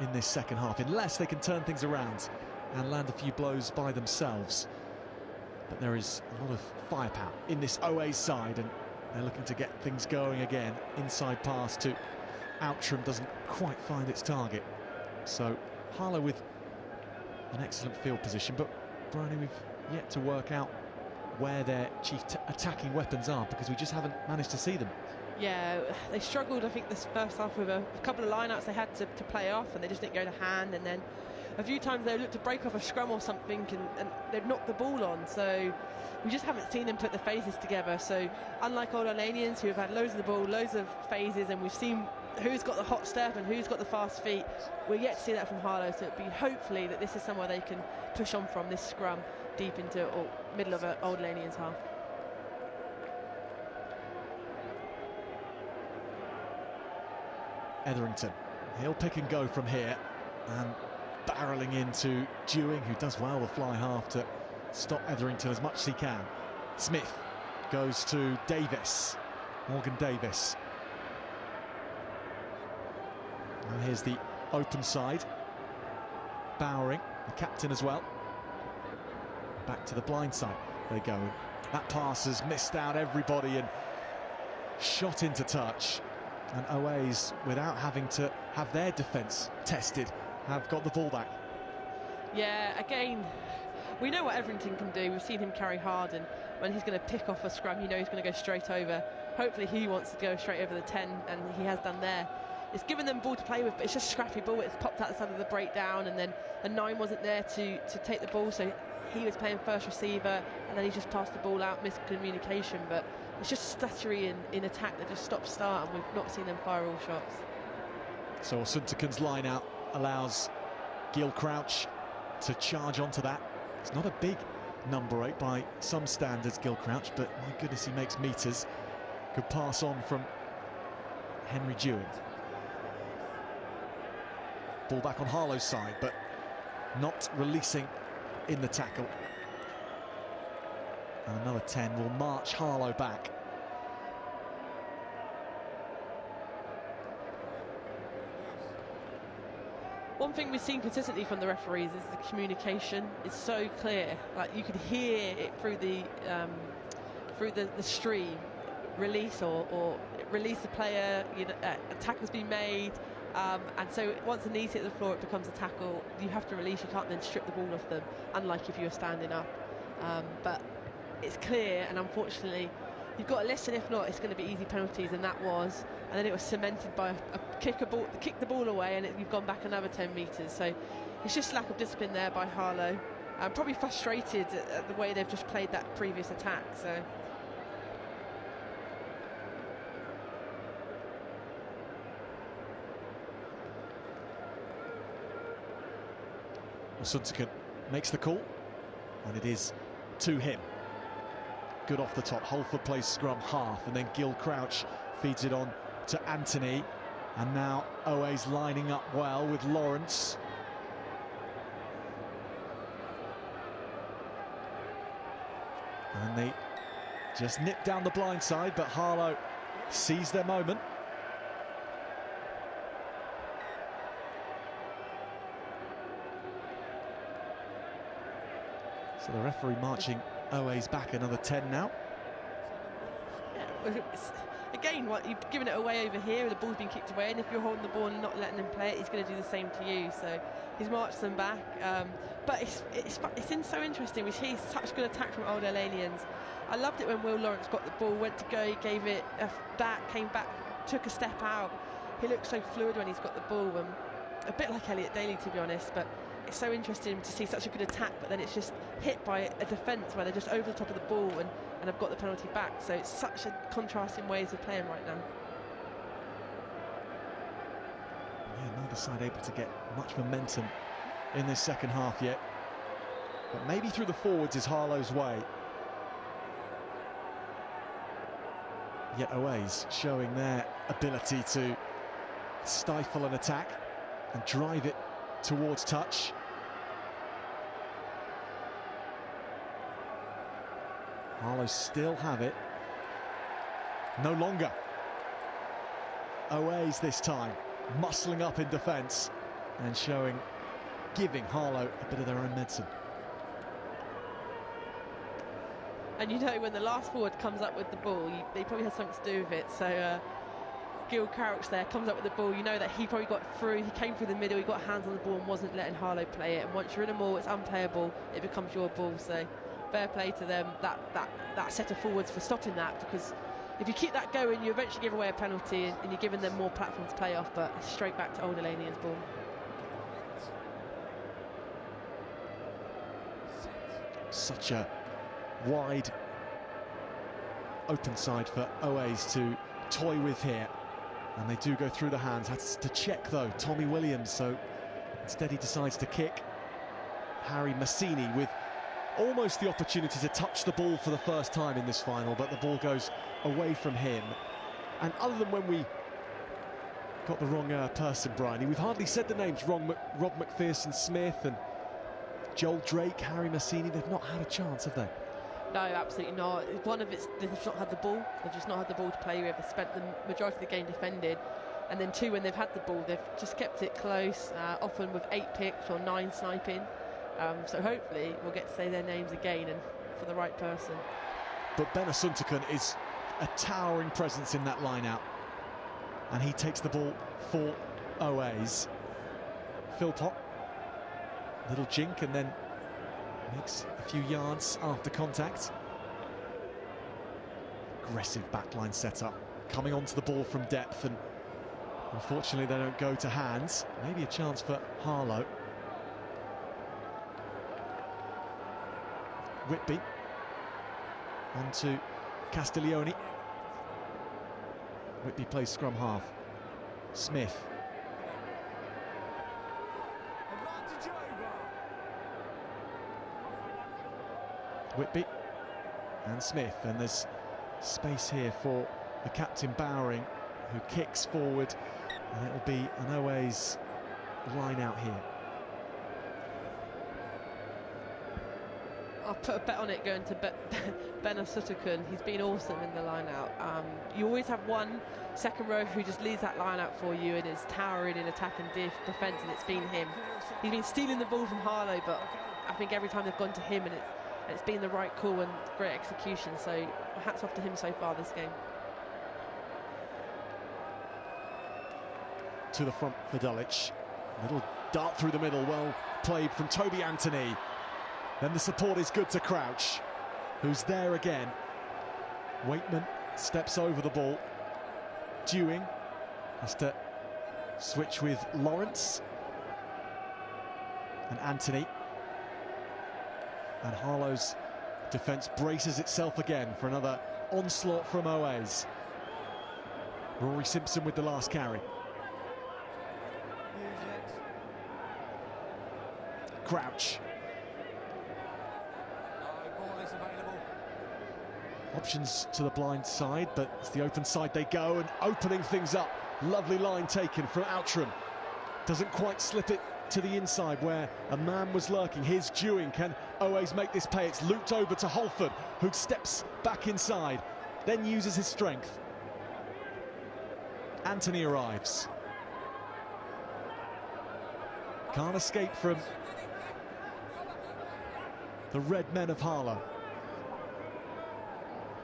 in this second half, unless they can turn things around and land a few blows by themselves. But there is a lot of firepower in this OA side, and they're looking to get things going again. Inside pass to Outram doesn't quite find its target. So Harlow with an excellent field position, but Bryony, we've yet to work out where their chief attacking weapons are, because we just haven't managed to see them. Yeah, they struggled, I think, this first half with a couple of lineouts they had to play off, and they just didn't go to hand. And then a few times they looked to break off a scrum or something, and they'd knocked the ball on. So we just haven't seen them put the phases together. So unlike Old Iranians, who have had loads of the ball, loads of phases, and we've seen who's got the hot step and who's got the fast feet, we're yet to see that from Harlow. So it'd be hopefully that this is somewhere they can push on from, this scrum deep into or middle of an Old Iranians half. Etherington, he'll pick and go from here, and barreling into Dewing, who does well the fly half to stop Etherington as much as he can. Smith goes to Davis, Morgan Davis. And here's the open side. Bowering, the captain as well. Back to the blind side. They go. That pass has missed out everybody and shot into touch. And OA's, without having to have their defence tested, have got the ball back. Yeah, again, we know what Everington can do. We've seen him carry hard, and when he's going to pick off a scrum, you know he's going to go straight over. Hopefully he wants to go straight over the 10, and he has done there. It's given them ball to play with, but it's just a scrappy ball. It's popped out the side of the breakdown, and then the 9 wasn't there to take the ball, so he was playing first receiver, and then he just passed the ball out, miscommunication. But it's just stuttery in attack that just stops start, and we've not seen them fire all shots. So Suntikan's line out allows Gil Crouch to charge onto that. It's not a big number 8 by some standards, Gil Crouch, but my goodness, he makes metres. Could pass on from Henry Jewett. Ball back on Harlow's side, but not releasing in the tackle. And another 10 will march Harlow back. One thing we've seen consistently from the referees is the communication is so clear. Like, you could hear it through the stream. Release or release the player. You know, a tackle's been made, and so once the knees hit the floor, it becomes a tackle. You have to release. You can't then strip the ball off them, unlike if you were standing up. But it's clear, and unfortunately, you've got to listen. If not, it's going to be easy penalties, and that was. And then it was cemented by a kick the ball away, and you've gone back another 10 metres. So it's just lack of discipline there by Harlow. Probably frustrated at the way they've just played that previous attack. So. Suntikan makes the call, and it is to him. Good off the top. Holford plays scrum half, and then Gil Crouch feeds it on to Anthony. And now OA's lining up well with Lawrence. And they just nip down the blind side, but Harlow sees their moment. So the referee marching OA's back another 10 now. Yeah, again, you've given it away over here, the ball's been kicked away, and if you're holding the ball and not letting them play it, he's going to do the same to you. So he's marched them back. But it's so interesting. We see such good attack from Old Elanians. I loved it when Will Lawrence got the ball, went to go, gave it back, came back, took a step out. He looks so fluid when he's got the ball, a bit like Elliot Daly, to be honest. But it's so interesting to see such a good attack, but then it's just hit by a defence where they're just over the top of the ball and have got the penalty back. So it's such a contrasting ways of playing right now. Yeah, neither side able to get much momentum in this second half yet. But maybe through the forwards is Harlow's way. Yet OA's showing their ability to stifle an attack and drive it towards touch. Harlow still have it. No longer. OA's this time, muscling up in defence and giving Harlow a bit of their own medicine. And you know, when the last forward comes up with the ball, they probably had something to do with it. So Gil Crouch there comes up with the ball. You know that he probably got through. He came through the middle. He got hands on the ball and wasn't letting Harlow play it. And once you're in a maul, it's unplayable. It becomes your ball. So fair play to them. That set of forwards for stopping that, because if you keep that going, you eventually give away a penalty and you're giving them more platform to play off. But straight back to Old Elanian's ball. Such a wide open side for OA's to toy with here, and they do go through the hands. Has to check though, Tommy Williams, so instead he decides to kick. Harry Massini with almost the opportunity to touch the ball for the first time in this final, but the ball goes away from him. And other than when we got the wrong person, Bryony, we've hardly said the names wrong. Rob McPherson Smith and Joel Drake, Harry Massini, they've not had a chance, have they? No, absolutely not. One of it's they've just not had the ball. They've just not had the ball to play with. They've spent the majority of the game defending, and then two, when they've had the ball, they've just kept it close, often with 8 picks or 9 sniping. So hopefully we'll get to say their names again and for the right person. But Ben Asuntakun is a towering presence in that line-out, and he takes the ball for OAs. Philpott, little jink, and then makes a few yards after contact. Aggressive backline setup, coming onto the ball from depth, and unfortunately they don't go to hands. Maybe a chance for Harlow. Whitby onto Castiglione. Whitby plays scrum half. Smith. Whitby and Smith, and there's space here for the captain Bowering, who kicks forward, and it'll be an OA's line out here. I'll put a bet on it going to Ben Asuntakun. He's been awesome in the line-out. You always have one second row who just leads that line-out for you and is towering in attack and defence, and it's been him. He's been stealing the ball from Harlow, but I think every time they've gone to him, and it's been the right call and great execution. So hats off to him so far this game. To the front for Dulwich. Little dart through the middle, well played from Toby Anthony. Then the support is good to Crouch, who's there again. Waitman steps over the ball. Dewing has to switch with Lawrence and Anthony. And Harlow's defence braces itself again for another onslaught from OAs. Rory Simpson with the last carry. Crouch. Options to the blind side, but it's the open side they go, and opening things up. Lovely line taken from Outram. Doesn't quite slip it to the inside where a man was lurking. Here's Dewing. Can OAs make this pay? It's looped over to Holford, who steps back inside, then uses his strength. Anthony arrives. Can't escape from the red men of Harlow.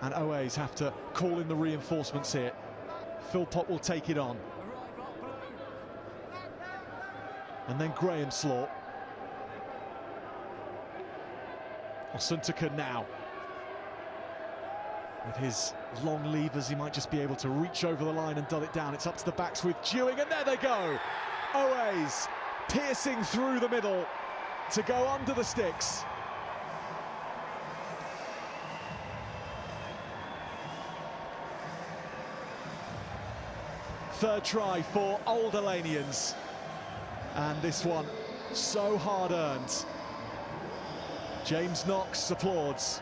And OAs have to call in the reinforcements here. Philpott will take it on. And then Graham Slaw. Asuntakun now. With his long levers, he might just be able to reach over the line and dull it down. It's up to the backs with Dewing, and there they go. OAs piercing through the middle to go under the sticks. Third try for Old Alanians, and this one so hard earned. James Knox applauds.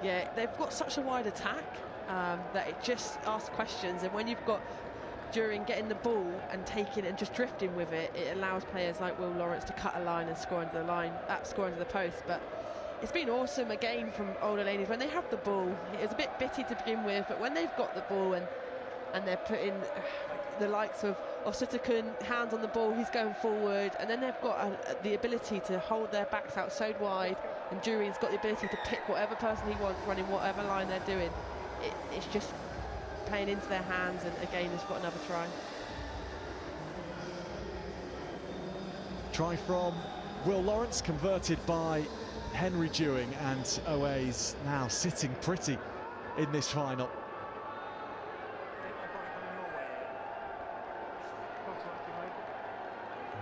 Yeah, they've got such a wide attack that it just asks questions, and when you've got during getting the ball and taking it and just drifting with it, it allows players like Will Lawrence to cut a line and score into the line, score into the post. But it's been awesome again from Old Alanians when they have the ball. It was a bit bitty to begin with, but when they've got the ball and they're putting the likes of Asuntakun, hands on the ball, he's going forward, and then they've got the ability to hold their backs out so wide, and Dewing's got the ability to pick whatever person he wants, running whatever line they're doing. It's just playing into their hands, and again, they've got another try. Try from Will Lawrence, converted by Henry Dewing, and OAs now sitting pretty in this final.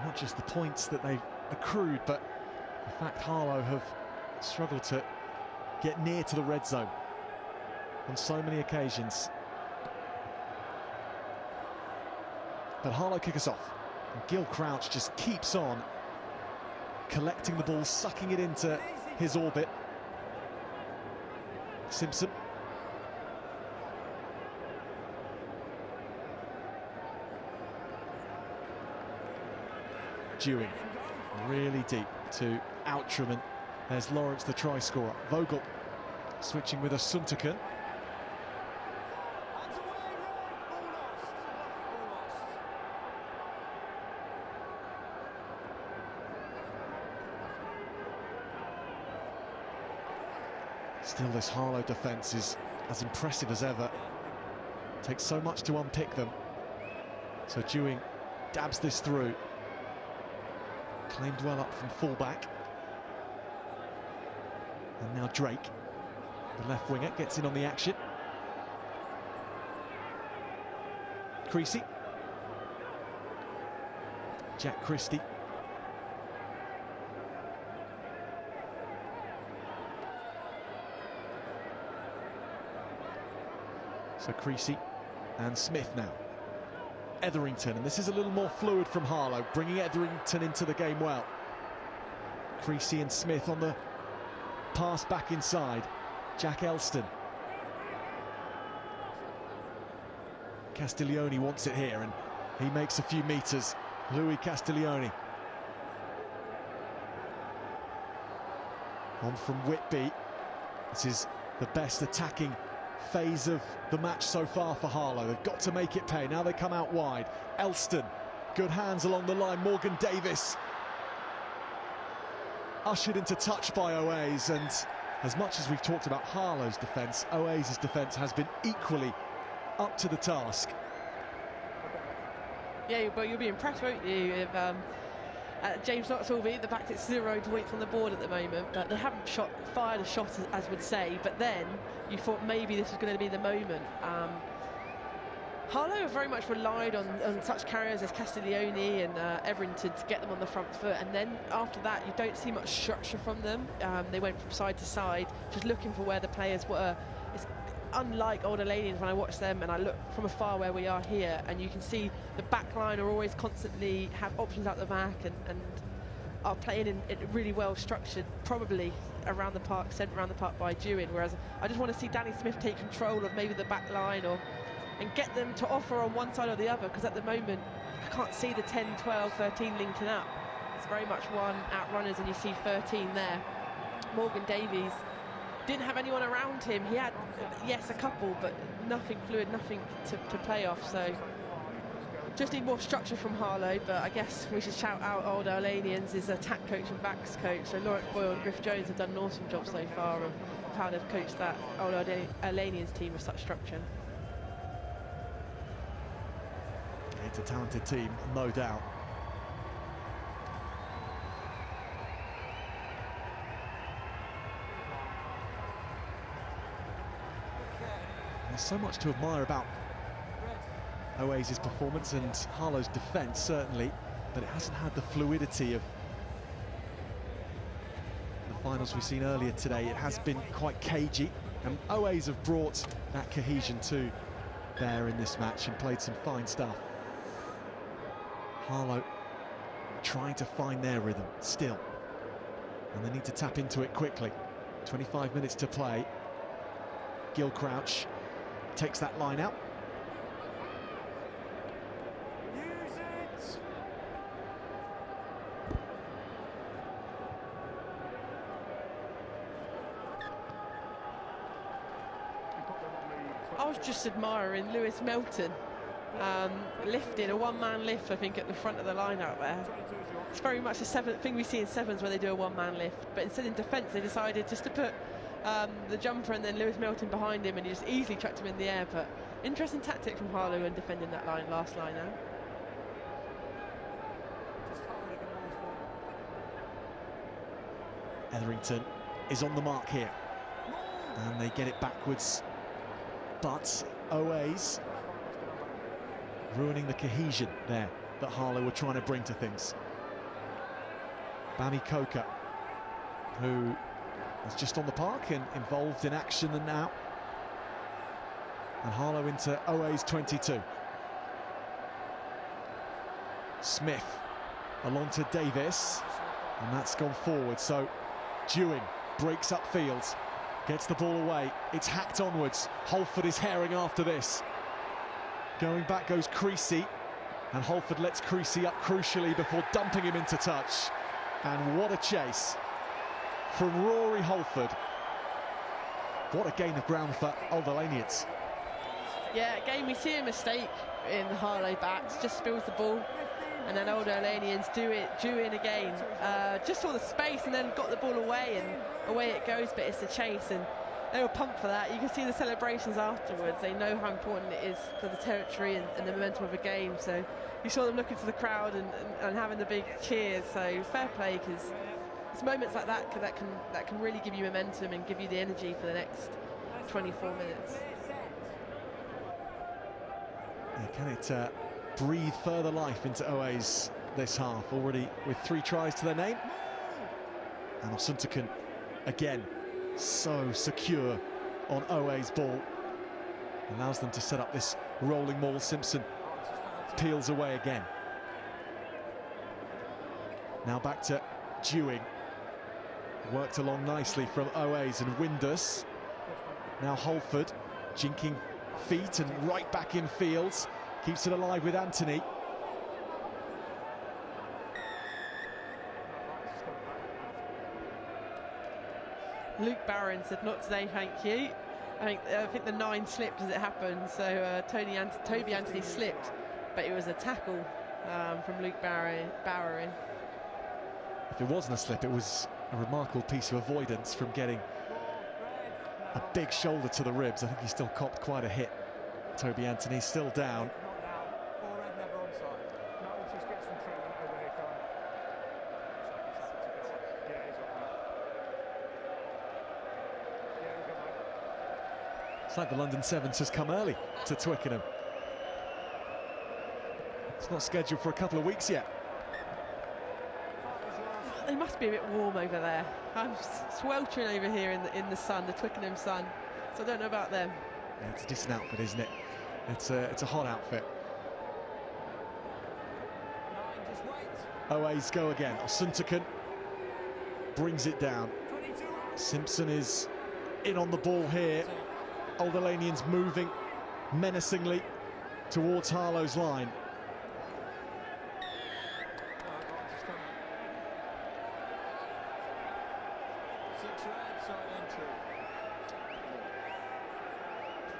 Not just the points that they've accrued, but the fact Harlow have struggled to get near to the red zone on so many occasions. But Harlow kick us off, and Gil Crouch just keeps on collecting the ball, sucking it into his orbit. Simpson. Dewing really deep to Outram, and there's Lawrence, the try scorer. Vogel switching with a Suntakan. Still, this Harlow defence is as impressive as ever. Takes so much to unpick them. So Dewing dabs this through. Claimed well up from fullback. And now Drake, the left winger, gets in on the action. Creasy. Jack Christie. So Creasy and Smith now. Etherington, and this is a little more fluid from Harlow, bringing Etherington into the game well. Creasy and Smith on the pass back inside. Jack Elston. Castiglione wants it here, and he makes a few metres. Louis Castiglione. On from Whitby. This is the best attacking phase of the match so far for Harlow. They've got to make it pay. Now they come out wide. Elston, good hands along the line. Morgan Davis ushered into touch by Oaze, and as much as we've talked about Harlow's defence, Oaze's defence has been equally up to the task. Yeah, but you'll be impressed, won't you, if James Knox will be at the back at 0 points on the board at the moment, but they haven't fired a shot, as would say. But then you thought maybe this was going to be the moment. Harlow have very much relied on such carriers as Castiglione and Etherington to get them on the front foot, and then after that you don't see much structure from them. They went from side to side, just looking for where the players were. It's unlike Old Alanians when I watch them and I look from afar where we are here, and you can see the back line are always constantly have options out the back and are playing in really well structured, probably around the park, sent around the park by Dewing, whereas I just want to see Danny Smith take control of maybe the back line and get them to offer on one side or the other, because at the moment I can't see the 10, 12, 13 linking up. It's very much one outrunners, and you see 13 there. Morgan Davies didn't have anyone around him. He had, yes, a couple, but nothing fluid, nothing to play off. So just need more structure from Harlow. But I guess we should shout out Old Alanians, his attack coach and backs coach. So Laurent Boyle and Griff Jones have done an awesome job so far of how they've coached that Old Alanians team with such structure. It's a talented team, no doubt. There's so much to admire about Oaze's performance and Harlow's defence, certainly, but it hasn't had the fluidity of the finals we've seen earlier today. It has been quite cagey, and Oaze have brought that cohesion to bear in this match and played some fine stuff. Harlow trying to find their rhythm still, and they need to tap into it quickly. 25 minutes to play. Gil Crouch takes that line out. Use it! I was just admiring Lewis Melton lifting a one-man lift, I think, at the front of the line out there. It's very much the thing we see in sevens where they do a one-man lift, but instead in defence they decided just to put the jumper and then Lewis Melton behind him, and he just easily chucked him in the air. But interesting tactic from Harlow in defending that line, last line out. Etherington is on the mark here, and they get it backwards, but Oaze ruining the cohesion there that Harlow were trying to bring to things. Bami Coker, who is just on the park and involved in action and now. And Harlow into Oaze 22. Smith along to Davis, and that's gone forward. So Dewing breaks up field, gets the ball away. It's hacked onwards. Holford is herring after this. Going back goes Creasy. And Holford lets Creasy up crucially before dumping him into touch. And what a chase from Rory Holford. What a gain of ground for Old Alanians. Yeah, again, we see a mistake in the Harlow backs, just spills the ball, and then Old Alanians do in again. Just saw the space and then got the ball away, and away it goes, but it's the chase, and they were pumped for that. You can see the celebrations afterwards. They know how important it is for the territory and the momentum of a game, so you saw them looking to the crowd and having the big cheers, so fair play, because it's moments like that that can really give you momentum and give you the energy for the next 24 minutes. Yeah, can it breathe further life into OA's this half, already with 3 tries to their name? And Osuntukun again so secure on OA's ball, allows them to set up this rolling maul. Simpson peels away again. Now back to Dewing, worked along nicely from OA's and Windus. Now Holford jinking feet and right back in fields, keeps it alive with Anthony. Luke Barron said, "Not today, thank you." I think the 9 slipped as it happened, so Toby Anthony slipped, but it was a tackle from Luke Barron. If it wasn't a slip, it was a remarkable piece of avoidance from getting a big shoulder to the ribs. I think he still copped quite a hit. Toby Anthony still down. It's like the London Sevens has come early to Twickenham. It's not scheduled for a couple of weeks yet. It must be a bit warm over there. I'm sweltering over here in the sun, the Twickenham sun, so I don't know about them. Yeah, it's a decent outfit, isn't it? It's a hot outfit. OA's go again. Osuntukun brings it down. Simpson is in on the ball here. Old Alanians moving menacingly towards Harlow's line.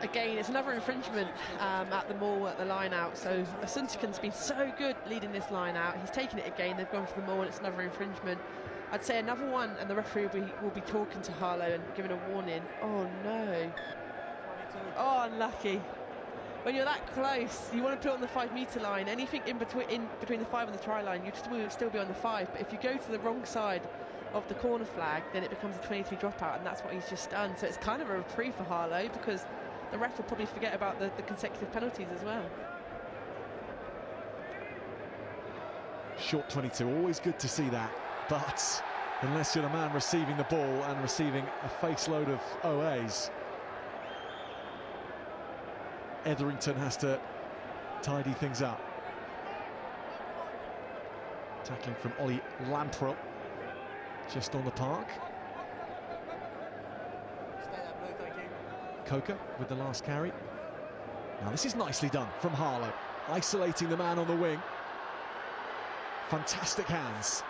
Again, it's another infringement at the maul, at the line out. So Osuntukun's been so good leading this line out. He's taken it again. They've gone for the maul, and it's another infringement. I'd say another one, and the referee will be talking to Harlow and giving a warning. Oh no! Oh, unlucky. When you're that close, you want to put it on the 5-metre line. Anything in between the 5 and the try line, you'd still be on the 5. But if you go to the wrong side of the corner flag, then it becomes a 23 dropout, and that's what he's just done. So it's kind of a reprieve for Harlow, because the ref will probably forget about the consecutive penalties as well. Short 22, always good to see that. But unless you're the man receiving the ball and receiving a face load of OAs, Etherington has to tidy things up. Tackling from Ollie Lamprell, just on the park. Coker with the last carry. Now this is nicely done from Harlow, isolating the man on the wing. Fantastic hands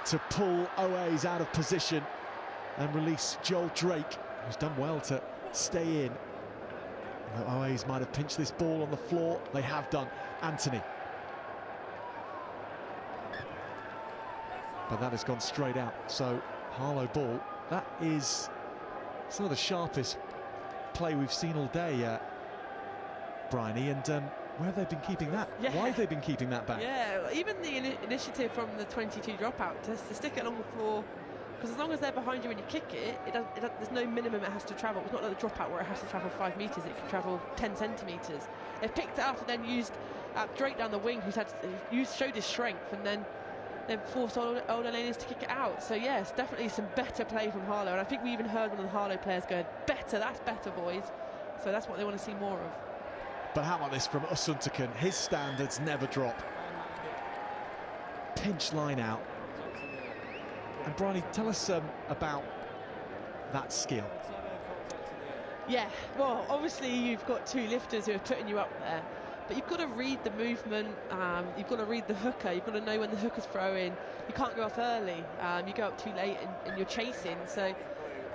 to pull OAs out of position and release Joel Drake, who's done well to stay in. The OAs might have pinched this ball on the floor. They have done. Anthony. But that has gone straight out. So Harlow ball. That is some of the sharpest play we've seen all day, Bryony, and where have they been keeping that? Yeah. Why have they been keeping that back? Yeah, even the initiative from the 22 dropout to stick it along the floor, because as long as they're behind you when you kick it, there's no minimum it has to travel. It's not like the dropout where it has to travel 5 metres, it can travel 10 centimetres. They've picked it up and then used Drake down the wing, showed his strength, and then they've forced Old Alanians to kick it out. So yeah, it's definitely some better play from Harlow, and I think we even heard one of the Harlow players go, "Better, that's better, boys." So that's what they want to see more of. But how about this from Osuntukun? His standards never drop. Pinch line out. And Bryony, tell us about that skill. Yeah, well, obviously you've got 2 lifters who are putting you up there, but you've got to read the movement, you've got to read the hooker, you've got to know when the hooker's throwing. You can't go up early, you go up too late and you're chasing. So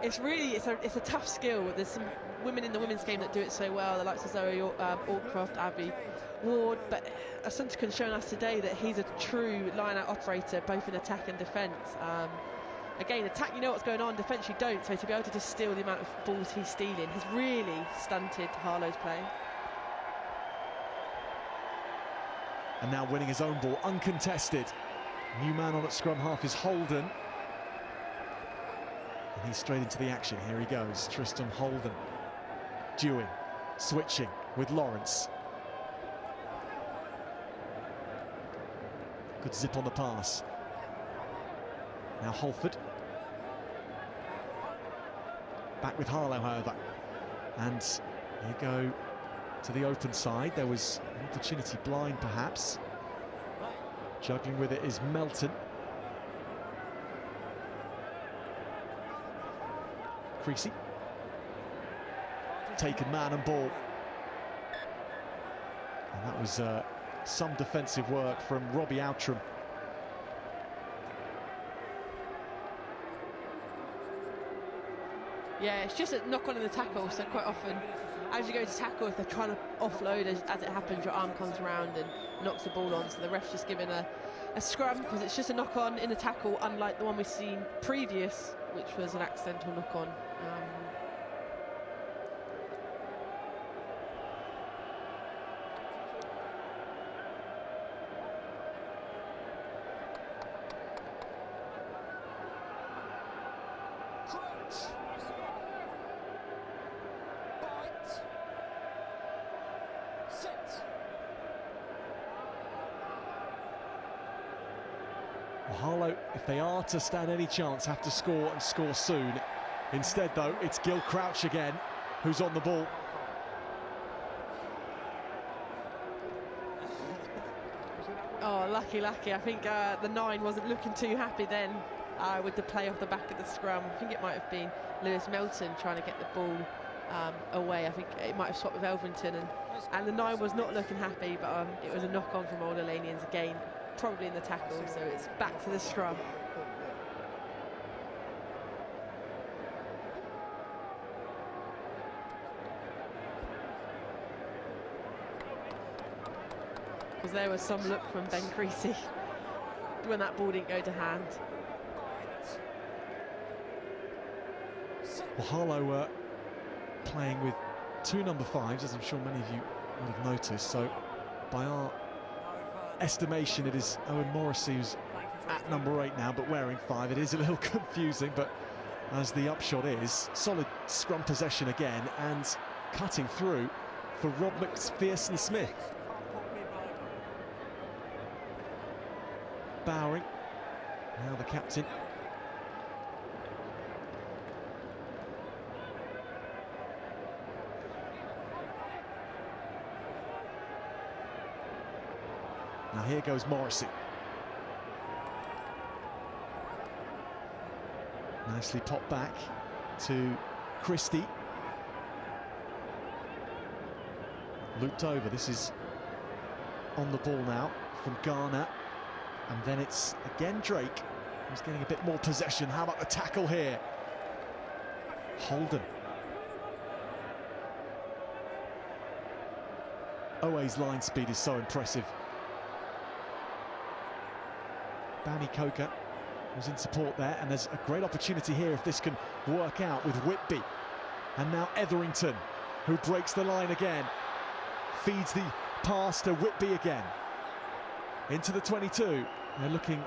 it's a tough skill. There's some women in the women's game that do it so well, the likes of Zoe Aldcroft, Abby Ward, but Asuntakun's shown us today that he's a true line-out operator, both in attack and defence. Again, attack, you know what's going on, defence you don't, so to be able to just steal the amount of balls he's stealing has really stunted Harlow's play. And now winning his own ball, uncontested. New man on at scrum half is Holden. And he's straight into the action. Here he goes, Tristan Holden. Dewing, switching with Lawrence. Good zip on the pass. Now Holford. Back with Harlow, however. And here go to the open side. There was an opportunity blind, perhaps. Juggling with it is Melton. Creasy. Taken man and ball. And that was some defensive work from Robbie Outram. Yeah, it's just a knock-on in the tackle, so quite often as you go to tackle, if they're trying to offload, as it happens, your arm comes around and knocks the ball on, so the ref's just giving a scrum because it's just a knock-on in the tackle, unlike the one we've seen previous, which was an accidental knock-on. Harlow, if they are to stand any chance, have to score and score soon. Instead, though, it's Gil Crouch again, who's on the ball. Oh, lucky. I think the 9 wasn't looking too happy then with the play off the back of the scrum. I think it might have been Lewis Melton trying to get the ball away. I think it might have swapped with Elvington, and the 9 was not looking happy, but it was a knock-on from Old Alanians again. Probably in the tackle, so it's back to the scrum. Because there was some look from Ben Creasy when that ball didn't go to hand. Well, Harlow playing with 2 number 5s, as I'm sure many of you would have noticed. So by our estimation, it is Owen Morrissey who's at number 8 now, but wearing 5. It is a little confusing, but as the upshot is, solid scrum possession again, and cutting through for Rob McPherson-Smith. Bowering, now the captain. Now here goes Morrissey. Nicely popped back to Christie. Looped over. This is on the ball now from Garner. And then it's again Drake, who's getting a bit more possession. How about the tackle here? Holden. Owe's line speed is so impressive. Bami Coker was in support there, and there's a great opportunity here if this can work out with Whitby. And now Etherington, who breaks the line again, feeds the pass to Whitby again. Into the 22. They're looking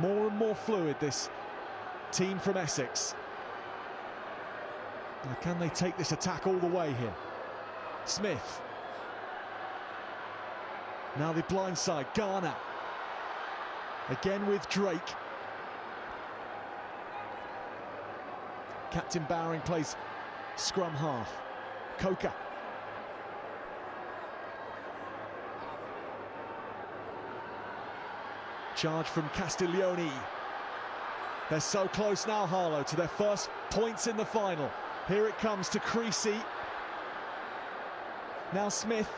more and more fluid, this team from Essex. Now, can they take this attack all the way here? Smith. Now the blind side, Garner. Again with Drake. Captain Bowering plays scrum half. Coker. Charge from Castiglione. They're so close now, Harlow, to their first points in the final. Here it comes to Creasy. Now Smith.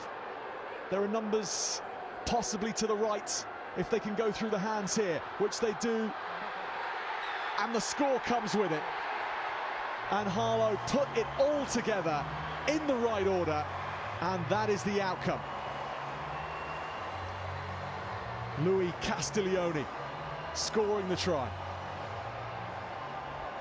There are numbers possibly to the right if they can go through the hands here, which they do. And the score comes with it. And Harlow put it all together in the right order, and that is the outcome. Louis Castiglione scoring the try.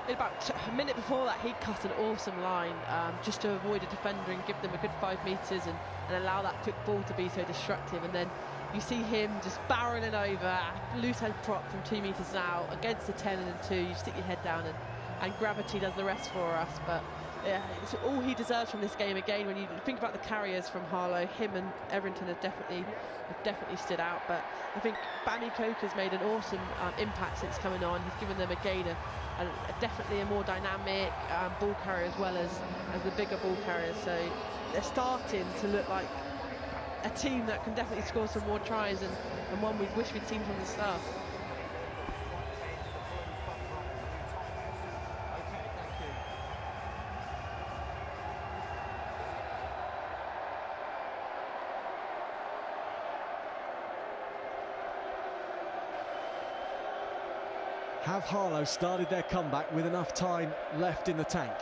In about a minute before that, he cut an awesome line just to avoid a defender and give them a good 5 metres and allow that quick ball to be so destructive. And then you see him just barreling over, loose head prop from 2 metres out against the 10 and a 2. You stick your head down and gravity does the rest for us. But yeah, it's all he deserves from this game. Again, when you think about the carriers from Harlow, him and Everington have definitely stood out. But I think Bami Coker's made an awesome impact since coming on. He's given them again definitely a more dynamic ball carrier as well as the bigger ball carriers. So they're starting to look like a team that can definitely score some more tries and one we wish we'd seen from the start. Have Harlow started their comeback with enough time left in the tank?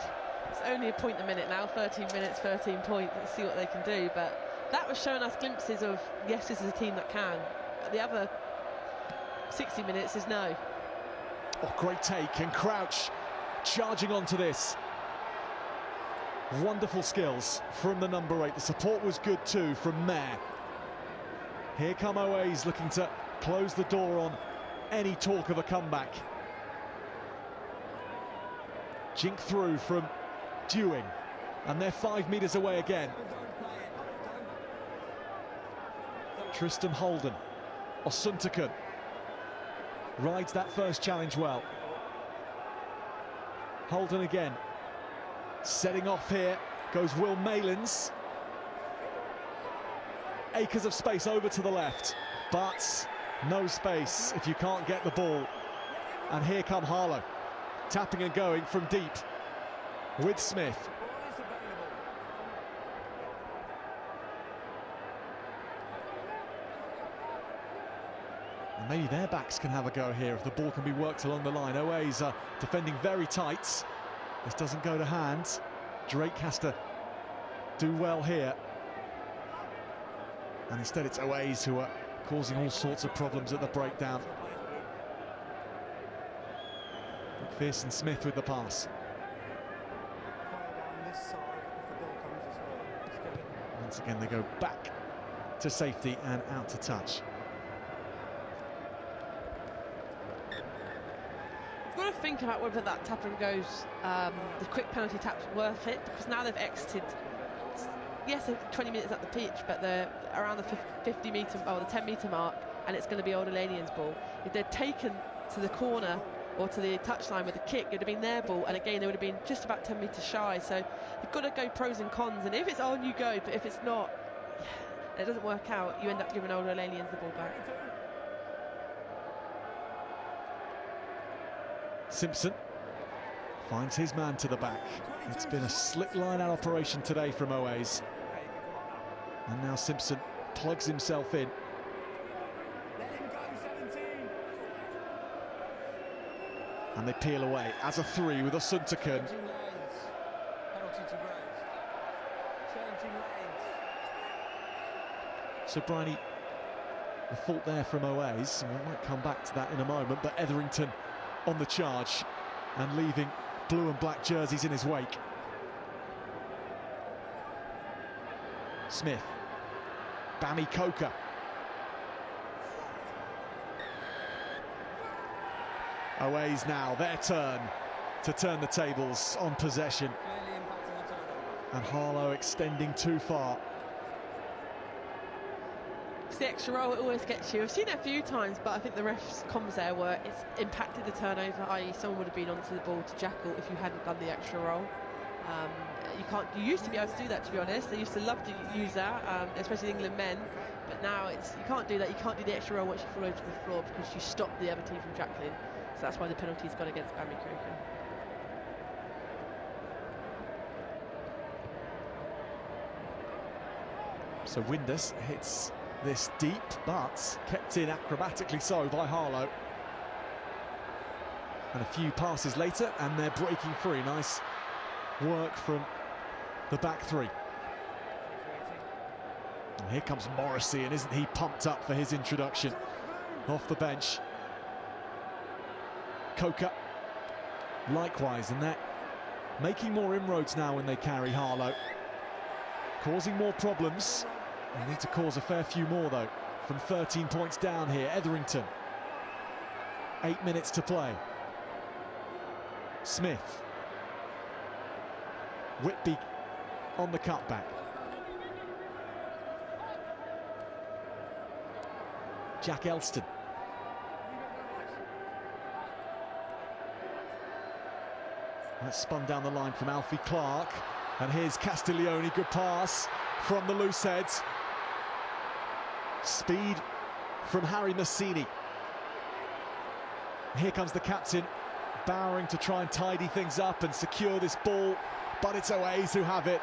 It's only a point a minute now, 13 minutes, 13 points. Let's see what they can do. But that was showing us glimpses of, yes, this is a team that can. But the other 60 minutes is no. Oh, great take, and Crouch charging onto this. Wonderful skills from the number 8. The support was good too from Mayer. Here come Oways looking to close the door on any talk of a comeback. Jink through from Dewing, and they're 5 metres away again. Tristan Holden, Osuntakun rides that first challenge well. Holden again, setting off here, goes Will Malins. Acres of space over to the left, but no space if you can't get the ball. And here come Harlow, tapping and going from deep with Smith. And maybe their backs can have a go here if the ball can be worked along the line. Oways defending very tight. This doesn't go to hand. Drake has to do well here. And instead it's Oways who are causing all sorts of problems at the breakdown. McPherson Smith with the pass. Once again they go back to safety and out to touch. We've got to think about whether that tap and goes, the quick penalty tap's worth it, because now they've exited. Yes, they're 20 minutes at the pitch, but they're around the 50 metre or the 10 metre mark, and it's going to be Old Alanian's ball. If they're taken to the corner or to the touchline with a kick, it would have been their ball, and again they would have been just about 10 metres shy. So you've got to go pros and cons, and if it's on, you go, but if it's not, it doesn't work out, you end up giving Old Alanians the ball back. Simpson finds his man to the back. It's been a slick line-out operation today from Oways. And now Simpson plugs himself in. And they peel away as a 3 with Osuntakun. So Briney, the fault there from Oways, and we might come back to that in a moment, but Etherington on the charge and leaving blue and black jerseys in his wake. Smith, Bami Coker. Oways now, their turn to turn the tables on possession. And Harlow extending too far. It's the extra roll, it always gets you. I've seen it a few times, but I think the ref's comms there were it's impacted the turnover, i.e. someone would have been onto the ball to jackal if you hadn't done the extra roll. You used to be able to do that, to be honest. They used to love to use that, especially England men, but now you can't do that. You can't do the extra roll once you fall over to the floor because you stop the other team from jackling. So that's why the penalty's gone against Bami Coker. So Windus hits this deep, but kept in acrobatically so by Harlow. And a few passes later, and they're breaking free. Nice work from the back three. And here comes Morrissey, and isn't he pumped up for his introduction off the bench. Coker likewise, and they're making more inroads now when they carry Harlow, causing more problems. They need to cause a fair few more though. From 13 points down here, Etherington. 8 minutes to play. Smith. Whitby on the cutback. Jack Elston. That's spun down the line from Alfie Clark. And here's Castiglione, good pass from the loose heads. Speed from Harry Massini. Here comes the captain, Bowering to try and tidy things up and secure this ball, but it's OAs who have it.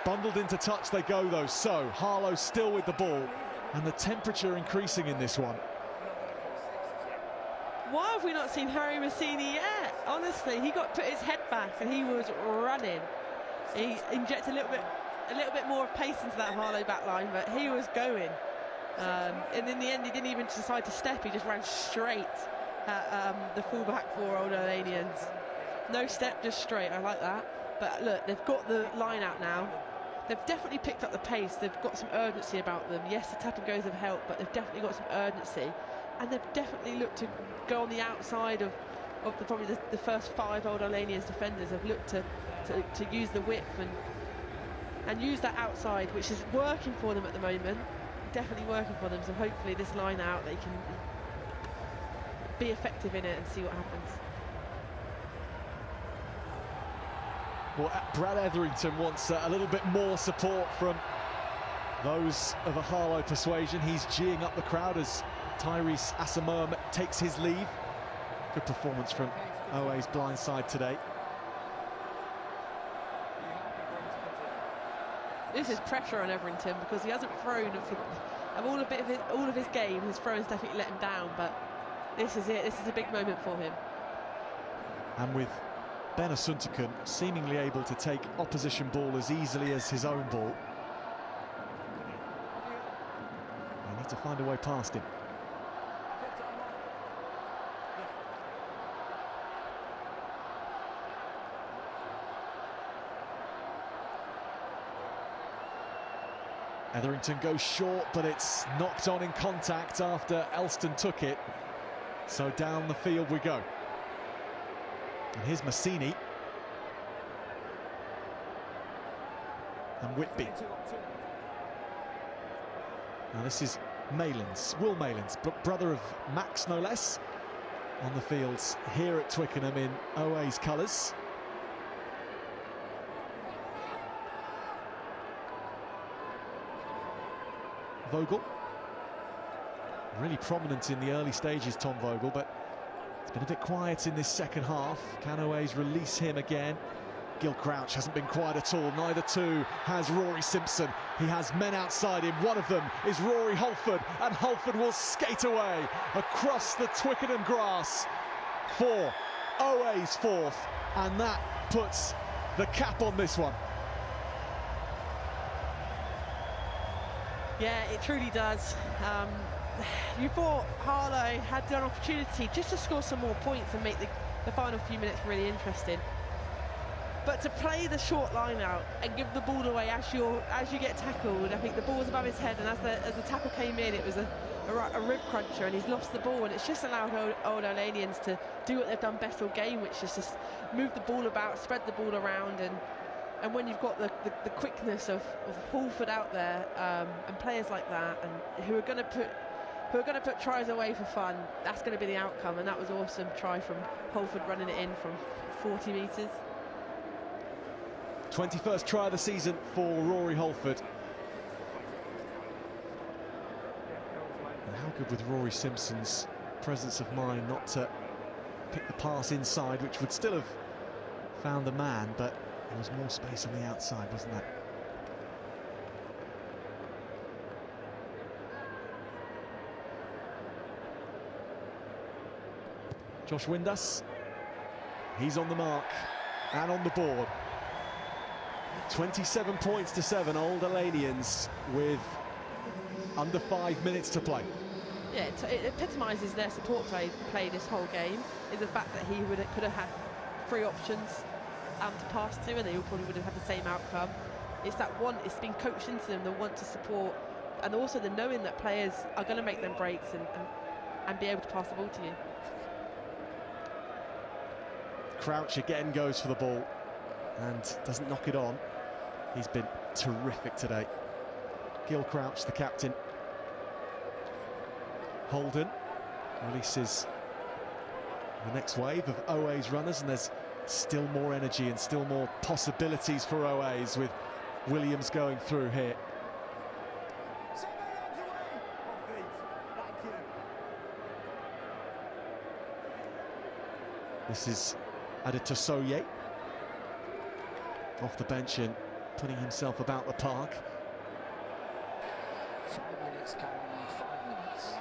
Bundled into touch they go though, so Harlow still with the ball, and the temperature increasing in this one. Why have we not seen Harry Massini yet? Honestly, he put his head back and he was running. He injected a little bit more of pace into that Harlow back line, but he was going. And in the end, he didn't even decide to step, he just ran straight at the fullback for Old Olanians. No step, just straight. I like that. But look, they've got the line out now. They've definitely picked up the pace. They've got some urgency about them. Yes, the tap and goes have helped, but they've definitely got some urgency. And they've definitely looked to go on the outside of probably the first 5 Old Olanians defenders. Have looked to use the width and use that outside, which is working for them at the moment. Definitely working for them. So hopefully this line out, they can be effective in it and see what happens. Well, Brad Etherington wants a little bit more support from those of a Harlow persuasion. He's geeing up the crowd as Tyrese Asamoah takes his leave. Good performance from OA's blind side today. This is pressure on Etherington because he hasn't thrown of all of his game. His throws definitely let him down, but this is it. This is a big moment for him. And with Ben Asuntakun seemingly able to take opposition ball as easily as his own ball, they need to find a way past him. Etherington goes short, but it's knocked on in contact after Elston took it. So down the field we go. And here's Massini. And Whitby. Now this is Malins, Will Malins, brother of Max no less, on the fields here at Twickenham in OA's colours. Vogel, really prominent in the early stages, Tom Vogel, but it's been a bit quiet in this second half. Can OAs release him again? Gil Crouch hasn't been quiet at all, neither too has Rory Simpson. He has men outside him, one of them is Rory Holford, and Holford will skate away across the Twickenham grass for OA's 4th, and that puts the cap on this one. Yeah, it truly does. You thought Harlow had an opportunity just to score some more points and make the final few minutes really interesting. But to play the short line out and give the ball away as you get tackled, I think the ball was above his head, and as the tackle came in, it was a rib cruncher, and he's lost the ball, and it's just allowed Old Olanians to do what they've done best all game, which is just move the ball about, spread the ball around, and when you've got the quickness of Halford out there and players like that, and who are going to put tries away for fun, that's going to be the outcome. And that was awesome try from Halford, running it in from 40 metres. 21st try of the season for Rory Holford. And how good with Rory Simpson's presence of mind not to pick the pass inside, which would still have found the man, but there was more space on the outside, wasn't there? Josh Windass, he's on the mark and on the board. 27 points to 7, Old Alanians with under 5 minutes to play. Yeah, it epitomises their support play this whole game, is the fact that he could have had 3 options to pass to, and they all probably would have had the same outcome. It's that one, it's been coached into them, the want to support, and also the knowing that players are going to make them breaks and be able to pass the ball to you. Crouch again goes for the ball and doesn't knock it on. He's been terrific today. Gil Crouch, the captain. Holden releases the next wave of OA's runners, and there's still more energy and still more possibilities for OA's with Williams going through here. This is Adetosoye off the bench and putting himself about the park. 5 minutes, Cameron, 5 minutes.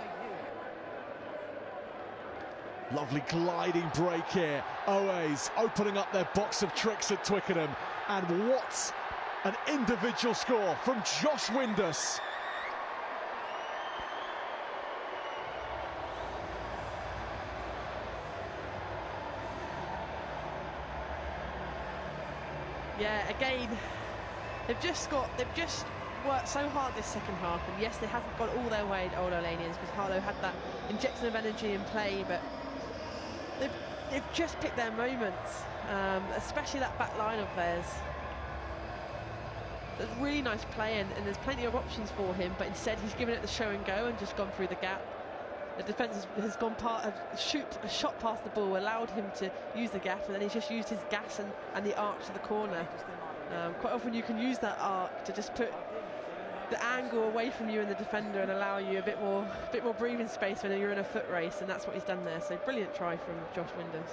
Lovely gliding break here. OA's opening up their box of tricks at Twickenham. And what an individual score from Josh Windass. Yeah, again, they've just worked so hard this second half, and yes, they haven't got all their way at Old Alanians because Harlow had that injection of energy in play, but they've just picked their moments, especially that back line of theirs. There's really nice play, and there's plenty of options for him, but instead he's given it the show and go and just gone through the gap. The defence has gone shot past the ball, allowed him to use the gap, and then he's just used his gas and the arc to the corner. Quite often you can use that arc to just put the angle away from you and the defender and allow you a bit more breathing space when you're in a foot race, and that's what he's done there. So brilliant try from Josh Windass.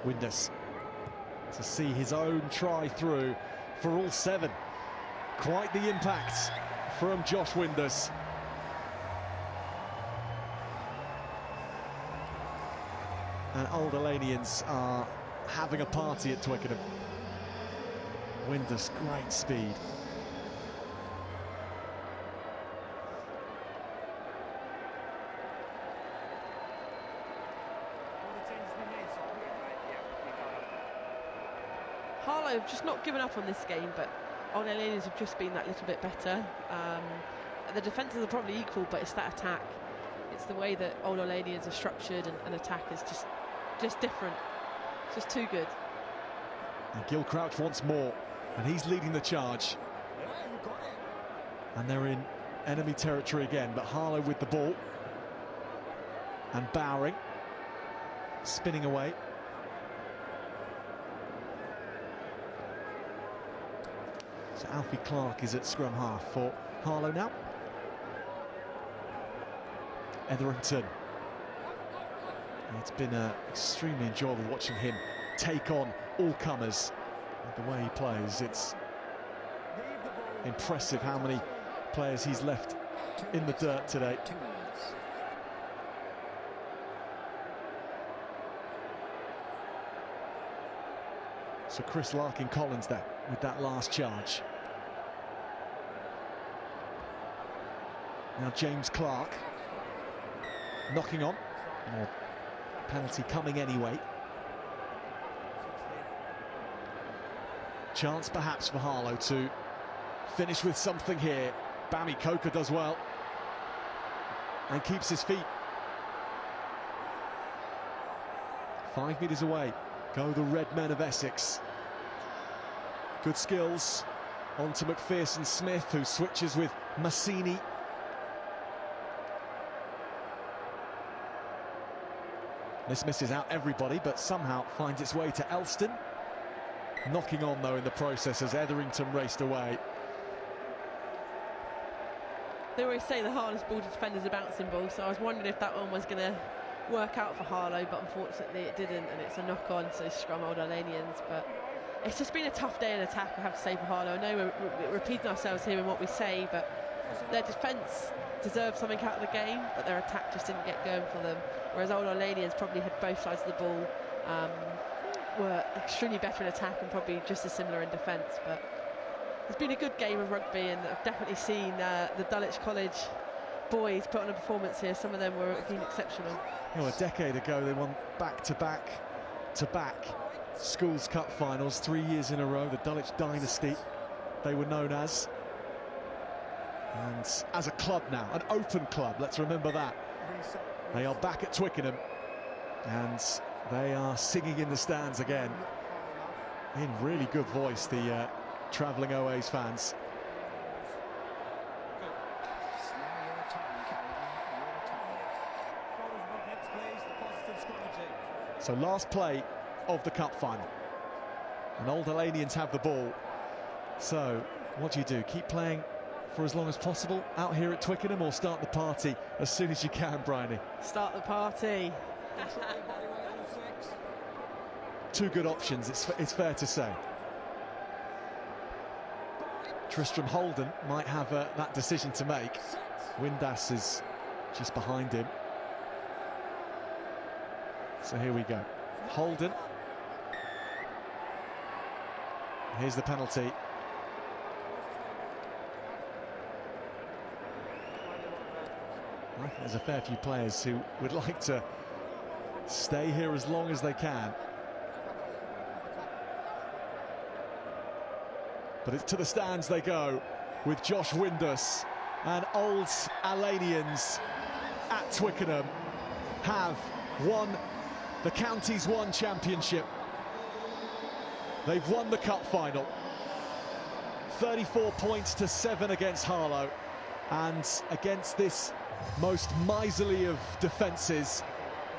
Windass to see his own try through for all 7. Quite the impact from Josh Windass. And Old Alanians are having a party at Twickenham. Windass, great speed. Harlow have just not given up on this game, but Old Alanians have just been that little bit better. The defences are probably equal, but it's that attack. It's the way that Old Alanians are structured and attack is just different. It's just too good. And Gil Crouch wants more, and he's leading the charge. And they're in enemy territory again, but Harlow with the ball. And Bowring spinning away. So Alfie Clark is at scrum half for Harlow now. Etherington. It's been extremely enjoyable watching him take on all comers. And the way he plays, it's impressive how many players he's left in the dirt today. 2 minutes. So Chris Larkin-Collins there with that last charge. Now James Clark knocking on. More penalty coming anyway. Chance perhaps for Harlow to finish with something here. Bami Coker does well and keeps his feet. 5 metres away go the Red Men of Essex. Good skills on to McPherson Smith, who switches with Massini. This misses out everybody, but somehow finds its way to Elston. Knocking on, though, in the process as Etherington raced away. They always say the hardest ball to defend is a bouncing ball, so I was wondering if that one was going to work out for Harlow, but unfortunately it didn't, and it's a knock-on, so scrum Old Alanians. But it's just been a tough day in attack, I have to say, for Harlow. I know we're repeating ourselves here in what we say, but their defence deserved something out of the game, but their attack just didn't get going for them. Whereas Old Alanians probably had both sides of the ball, were extremely better in attack and probably just as similar in defence. But it's been a good game of rugby, and I've definitely seen the Dulwich College boys put on a performance here. Some of them were been exceptional. You know, a decade ago they won back-to-back Schools Cup finals 3 years in a row. The Dulwich Dynasty, they were known as. And as a club now, an open club, let's remember that. They are back at Twickenham, and they are singing in the stands again. In really good voice, the travelling OA's fans. So last play of the cup final, and Old Alanians have the ball. So what do? Keep playing for as long as possible out here at Twickenham, or start the party as soon as you can, Bryony? Start the party. Two good options, it's fair to say. Tristram Holden might have that decision to make. Windass is just behind him. So here we go. Holden. Here's the penalty. I think there's a fair few players who would like to stay here as long as they can. But it's to the stands they go with Josh Windass, and Old Alanians at Twickenham have won the Counties 1 championship. They've won the cup final. 34 points to 7 against Harlow, and against this most miserly of defences,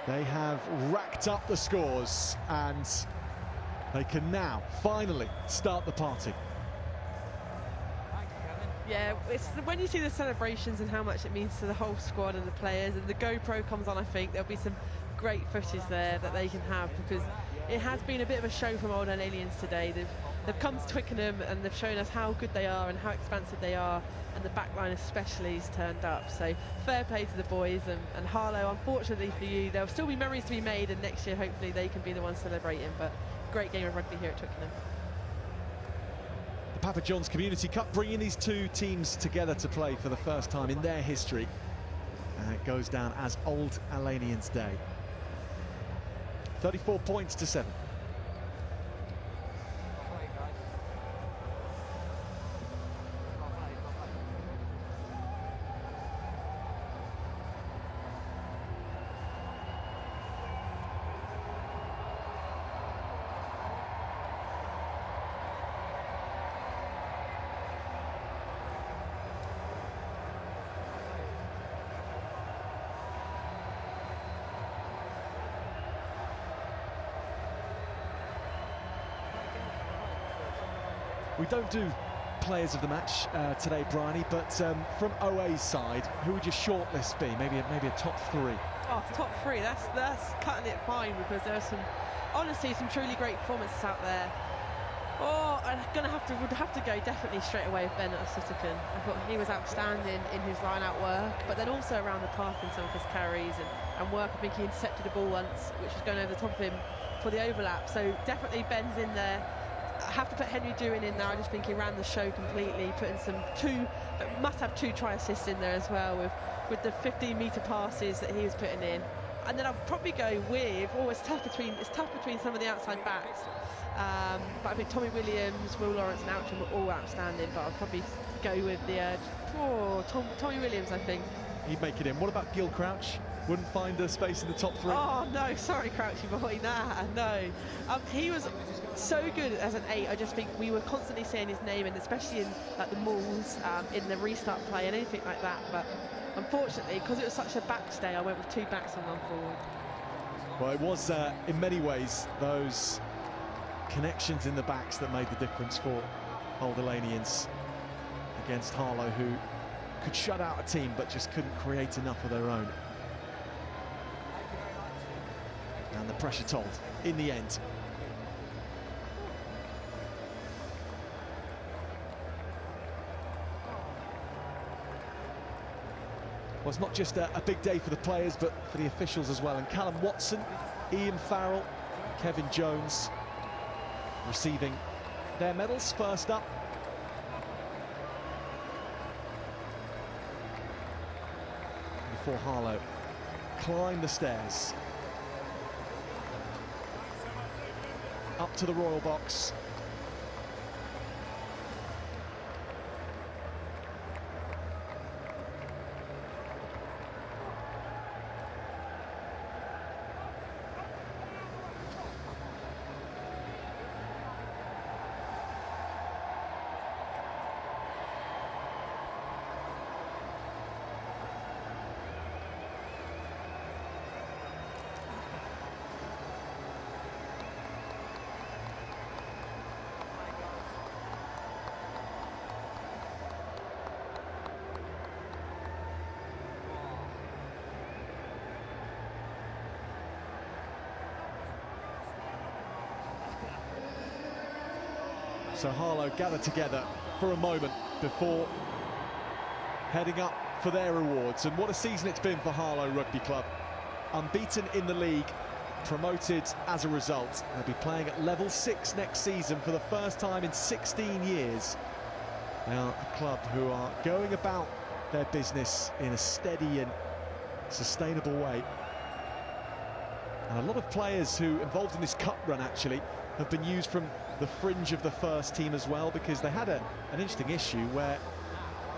they have racked up the scores, and they can now finally start the party. Yeah, it's when you see the celebrations and how much it means to the whole squad and the players, and the GoPro comes on, I think there'll be some great footage there that they can have, because it has been a bit of a show from Old Alanians today. They've come to Twickenham and they've shown us how good they are and how expansive they are, and the back line especially has turned up. So fair play to the boys, and Harlow, unfortunately for you, there'll still be memories to be made, and next year hopefully they can be the ones celebrating. But great game of rugby here at Twickenham. The Papa John's Community Cup bringing these two teams together to play for the first time in their history. And it goes down as Old Alanians Day. 34 points to 7. We don't do players of the match today, Bryony, but from OA's side, who would your shortlist be? Maybe a top 3. Oh, top 3, that's cutting it fine, because there are honestly some truly great performances out there. Oh, would have to go definitely straight away with Ben Sutherland. I thought he was outstanding in his line-out work, but then also around the park in some of his carries and work. I think he intercepted a ball once, which was going over the top of him for the overlap. So definitely Ben's in there. I have to put Henry Dewin in there. I just think he ran the show completely, putting must have 2 try assists in there as well, with the 15-metre passes that he was putting in. And then I'll probably go with, it's tough between some of the outside backs. But I think Tommy Williams, Will Lawrence and Outram were all outstanding, but I'll probably go with Tommy Williams, I think. He'd make it in. What about Gil Crouch? Wouldn't find a space in the top 3? Oh, no, sorry, Crouchy boy, no. He was so good as an 8. I just think we were constantly saying his name, and especially in like the mauls, in the restart play and anything like that. But unfortunately, because it was such a backstay, I went with 2 backs and 1 forward. Well, it was in many ways those connections in the backs that made the difference for Old Elanians against Harlow, who could shut out a team but just couldn't create enough of their own. And the pressure told in the end. Well, it's not just a big day for the players, but for the officials as well. And Callum Watson, Ian Farrell, Kevin Jones receiving their medals first up. Before Harlow climb the stairs up to the royal box. So Harlow gathered together for a moment before heading up for their awards. And what a season it's been for Harlow Rugby Club. Unbeaten in the league, promoted as a result. They'll be playing at level 6 next season for the first time in 16 years. They are a club who are going about their business in a steady and sustainable way. And a lot of players who involved in this cup run actually have been used from the fringe of the first team as well, because they had an interesting issue where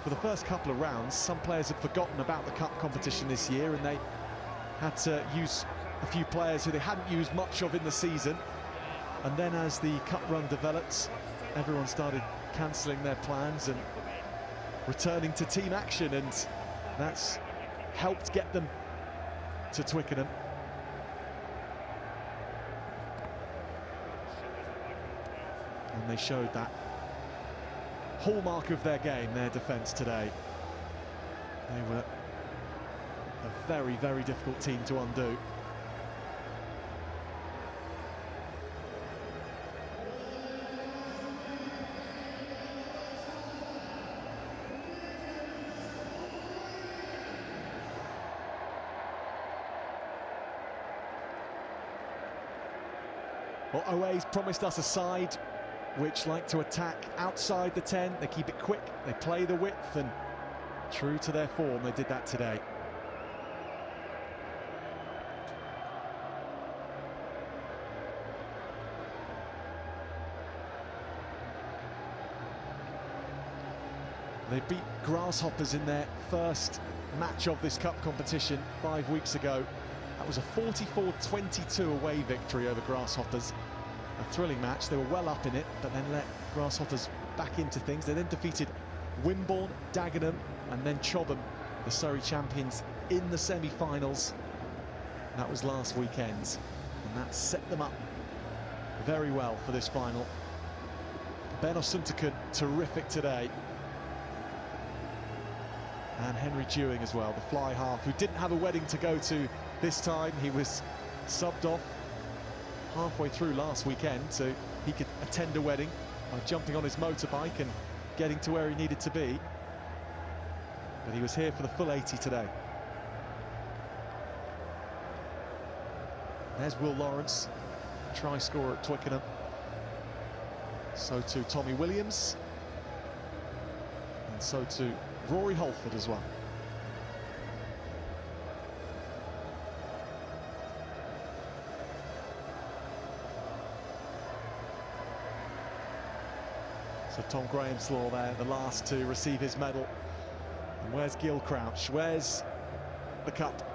for the first couple of rounds some players had forgotten about the cup competition this year and they had to use a few players who they hadn't used much of in the season. And then as the cup run developed, everyone started cancelling their plans and returning to team action, and that's helped get them to Twickenham. And they showed that hallmark of their game, their defence today. They were a very, very difficult team to undo. Well, OA's promised us a side which like to attack outside the 10. They keep it quick, they play the width, and true to their form, they did that today. They beat Grasshoppers in their first match of this cup competition 5 weeks ago. That was a 44-22 away victory over Grasshoppers. A thrilling match. They were well up in it, but then let Grasshoppers back into things. They then defeated Wimborne, Dagenham, and then Chobham, the Surrey champions, in the semi-finals. That was last weekend, and that set them up very well for this final. Ben Osuntakun, terrific today. And Henry Dewing as well, the fly half, who didn't have a wedding to go to this time. He was subbed off halfway through last weekend so he could attend a wedding by jumping on his motorbike and getting to where he needed to be. But he was here for the full 80 today. There's Will Lawrence, try scorer at Twickenham. So too Tommy Williams. And so too Rory Holford as well. So Tom Grahamslaw there, the last to receive his medal. And where's Gil Crouch? Where's the cup?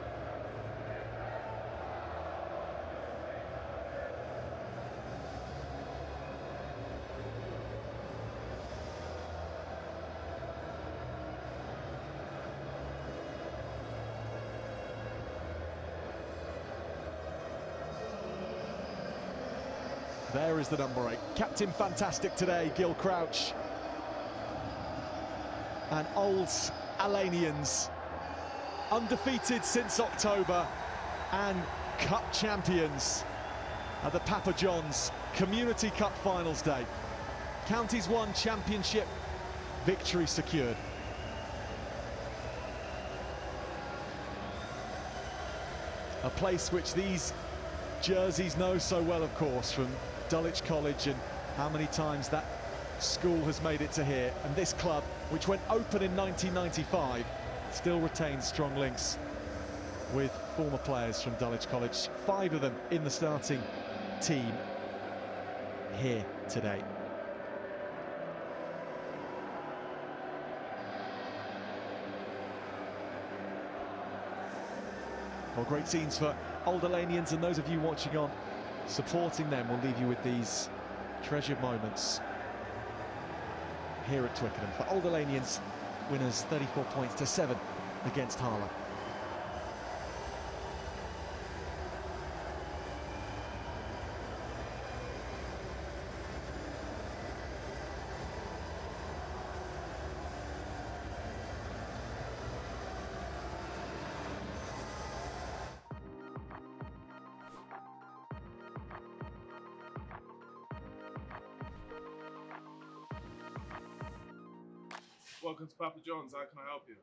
There is the number 8. Captain fantastic today, Gil Crouch. And Old Alanians, undefeated since October and cup champions at the Papa John's Community Cup Finals Day. Counties won, championship victory secured. A place which these jerseys know so well, of course, from Dulwich College, and how many times that school has made it to here. And this club, which went open in 1995, still retains strong links with former players from Dulwich College. 5 of them in the starting team here today. Well, great scenes for Old Alanians, and those of you watching on, supporting them, will leave you with these treasured moments here at Twickenham. For Old Alanians, winners 34 points to 7 against Harlow. Welcome to Papa John's. How can I help you?